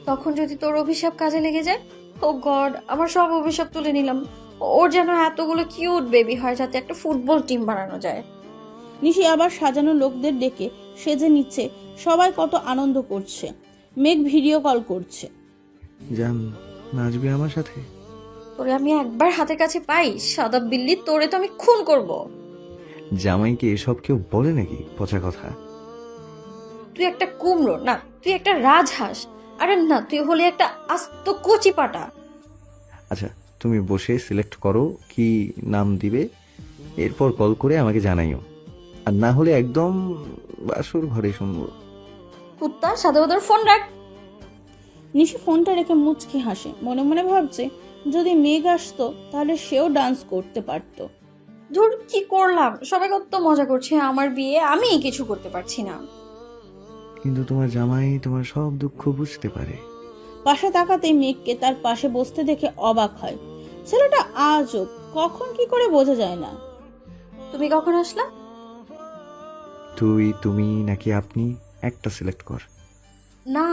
তখন যদি তোর অভিশাপ কাজে লেগে যায়। ও গড, আমার সব অভিশাপ তুলে নিলাম। ওর যেন এতগুলো কিউট বেবি হয়, যাতে একটা ফুটবল টিম বানানো যায়। নিশি আবার সাজানো লোকদের ডেকে সেজে নিচ্ছে। সবাই কত আনন্দ করছে। মেঘ ভিডিও কল করছে। জান, নাচবে আমার সাথে? তোরে আমি একবার হাতের কাছে পাই, সাদা বিল্লি, তোরে তো আমি খুন করব। জামাইকে এসব কেউ বলে নাকি? পচা কথা। তুই একটা কুমড়ো না, তুই একটা রাজহাঁস। আরে না, তুই হলে একটা আস্ত কচি পাটা। আচ্ছা তুমি বসে সিলেক্ট করো কি নাম দিবে, এরপর কল করে আমাকে জানাইও। আর না হলে একদম বাসুর ঘরে শুনবো। কুত্তা সাদাবাদার ফোন রাখ। নিশি ফোনটা রেখে মুচকি হাসে, মনে মনে ভাবছে যদি মেঘ আসতো তাহলে সেও ডান্স করতে পারতো। ধুর, কি করলাম? সবাই কত মজা করছে আমার বিয়ে, আমি কিছু করতে পারছি না। কিন্তু তোমার জামাই তোমার সব দুঃখ বুঝতে পারে। পাশে তাকাতেই মেঘকে তার পাশে বসতে দেখে অবাক হয়। ছেলেটা আজব, কখন কি করে বোঝা যায় না। তুমি কখন আসলা? তুই, তুমি নাকি আপনি, একটা সিলেক্ট কর। না,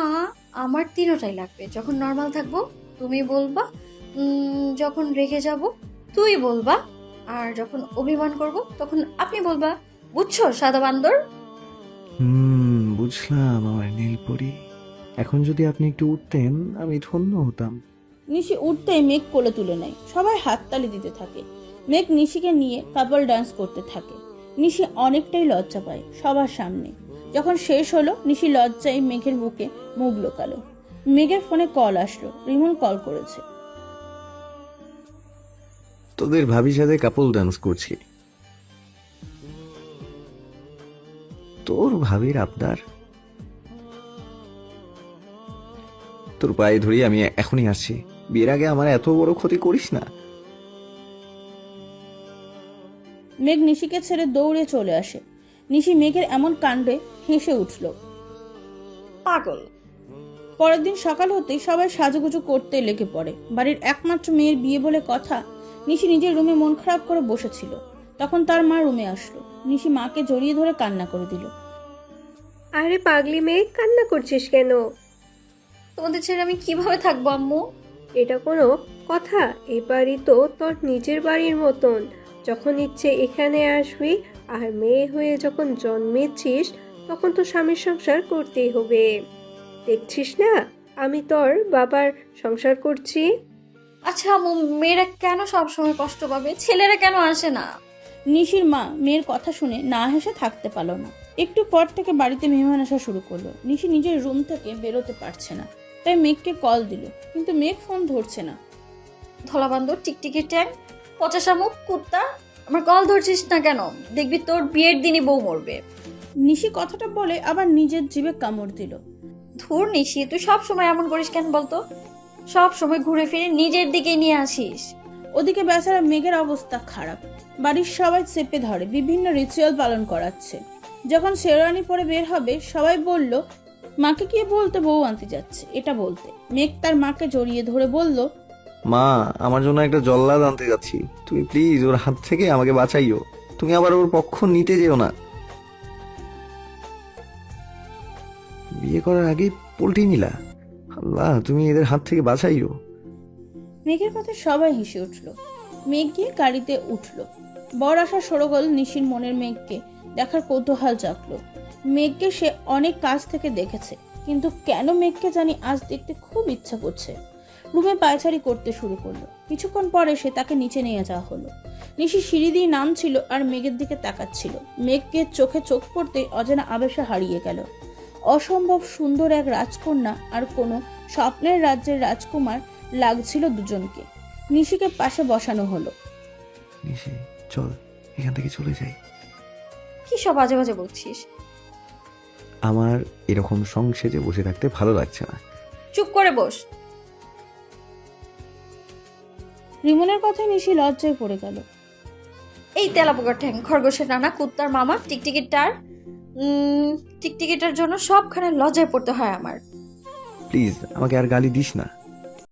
আমার তিনোটাই লাগবে। যখন নর্মাল থাকবো তুমি বলবা, যখন রেখে যাব তুই বলবা, আর যখন অভিমান করব তখন আপনি বলবা। বুঝছো সাদা বান্দর? বুঝলাম আমার নীলপরি। এখন যদি আপনি একটু উঠতেন আমি ধন্য হতাম। নিশি উঠতেই মেঘ কোলে তুলে নেয়, সবাই হাততালি দিতে থাকে। মেঘ নিশিকে নিয়ে কাপল ডান্স করতে থাকে। নিশি অনেকটাই লজ্জা পায় সবার সামনে। যখন শেষ হলো নিশি লজ্জায় মেঘের বুকে মুখ লুকালো। মেঘের ফোনে কল আসলো, রিমন কল করেছে। তোদের ভাবির সাথে কাপল ডান্স করছি। তোর ভাবির আবদার? তোর পায়ে ধরি, আমি এখনই আসছি। বিয়ের আগে আমার এত বড় ক্ষতি করিস না। মেঘ নিশিকে ছেড়ে দৌড়ে চলে আসে। নিশি মেঘের এমন কাণ্ডে হেসে উঠল। পাগল। পরের দিন সকাল হতেই সবাই সাজুগুজু করতে লেগে পড়ে। বাড়ির একমাত্র মেয়ের বিয়ে বলে কথা। নিশি নিজের রুমে মন খারাপ করে বসেছিল, তখন তার মা রুমে আসলো। নিশি মাকে জড়িয়ে ধরে কান্না করে দিল। আরে পাগলি মেয়ে, কান্না করছিস কেন? তোমাদের ছেড়ে আমি কিভাবে থাকবো আম্মু? এটা কোনো কথা? এই বাড়ি তো তোর নিজের বাড়ির মতন। যখন ইচ্ছে এখানে আসবি, আর মেয়ে হয়ে যখন জন্মেছিস তখন তো স্বামীর সংসার করতেই হবে। দেখছিস না আমি তোর বাবার সংসার করছি। আচ্ছা আম্মু, মেয়েরা কেন সবসময় কষ্ট পাবে? ছেলেরা কেন আসে না? নিশির মা মেয়ের কথা শুনে না হেসে থাকতে পারল না। একটু পর থেকে বাড়িতে মেহমান আসা শুরু করলো। নিশি নিজের রুম থেকে বেরোতে পারছে না, তাই মেঘকে কল দিল, কিন্তু মেঘ ফোন ধরছে না। ধলা বান্দর, টিকটিকি ট্যাং, পচা শামুক, কুত্তা, আমার কল ধরছিস না কেন? দেখবি তোর বিয়ের দিনই বউ মরবে। নিশি কথাটা বলে আবার নিজের জিভে কামড় দিল। ধুর নিশি, তুই সব সময় এমন করিস কেন বলতো? সব সময় ঘুরে ফিরে নিজের দিকে নিয়ে আসিস। ওদিকে বেচারা মেঘের অবস্থা খারাপ। বাড়ির সবাই চেপে ধরে, বিভিন্ন রিচুয়াল পালন করাচ্ছে। যখন শেরওয়ানি পরে বের হবে সবাই বলল মাকে গিয়ে বলতে বউ আনতে যাচ্ছে, এটা বলতে মেঘ তার মাকে জড়িয়ে ধরে বলল, মা, আমার জন্য একটা জল্লাদ আনতে যাচ্ছি, তুমি প্লিজ ওর হাত থেকে আমাকে বাঁচাইও। তুমি আবার ওর পক্ষ নিতে যেও না। বিয়ে করার আগেই পোল্টি নিলা। আল্লাহ, তুমি এদের হাত থেকে বাঁচাইও। মেঘের কথা সবাই হেসে উঠল। মেঘ গিয়ে গাড়িতে উঠল। বর আসা সরগোল নিশির মনের মেঘকে দেখার কৌতূহল জাগলো। মেঘকে সে অনেক কাছ থেকে দেখেছে, কিন্তু কেন মেঘকে জানি আজ দেখতে খুব ইচ্ছা করছে। রুমে পায়চারি করতে শুরু করলো। কিছুক্ষণ পরে সে তাকে নিচে নিয়ে যাওয়া হলো। নিশি সিঁড়ি দিয়ে নামছিল আর মেঘের দিকে তাকাচ্ছিল। মেঘকে চোখে চোখ পড়তেই অজানা আবেশে হারিয়ে গেল। অসম্ভব সুন্দর এক রাজকন্যা আর কোনো স্বপ্নের রাজ্যের রাজকুমার লাগছিল দুজনকে। নিশিকে পাশে বসানো হলো। নিশি, চল এখান থেকে চলে যাই। কি সব বাজে বাজে বলছিস? আমার এরকম সংসেজে বসে থাকতে ভালো লাগছে না। চুপ করে বস। রিমনের কথায় নিশি লজ্জায় পড়ে গেল। এই তেলাপোকার ঠ্যাং, খরগোশের নানা, কুত্তার মামা, টিকটিকিটার টিকটিকিটার জন্য সবখানে লজ্জায় পড়তে হয় আমার। প্লিজ আমাকে আর গালি দিস না।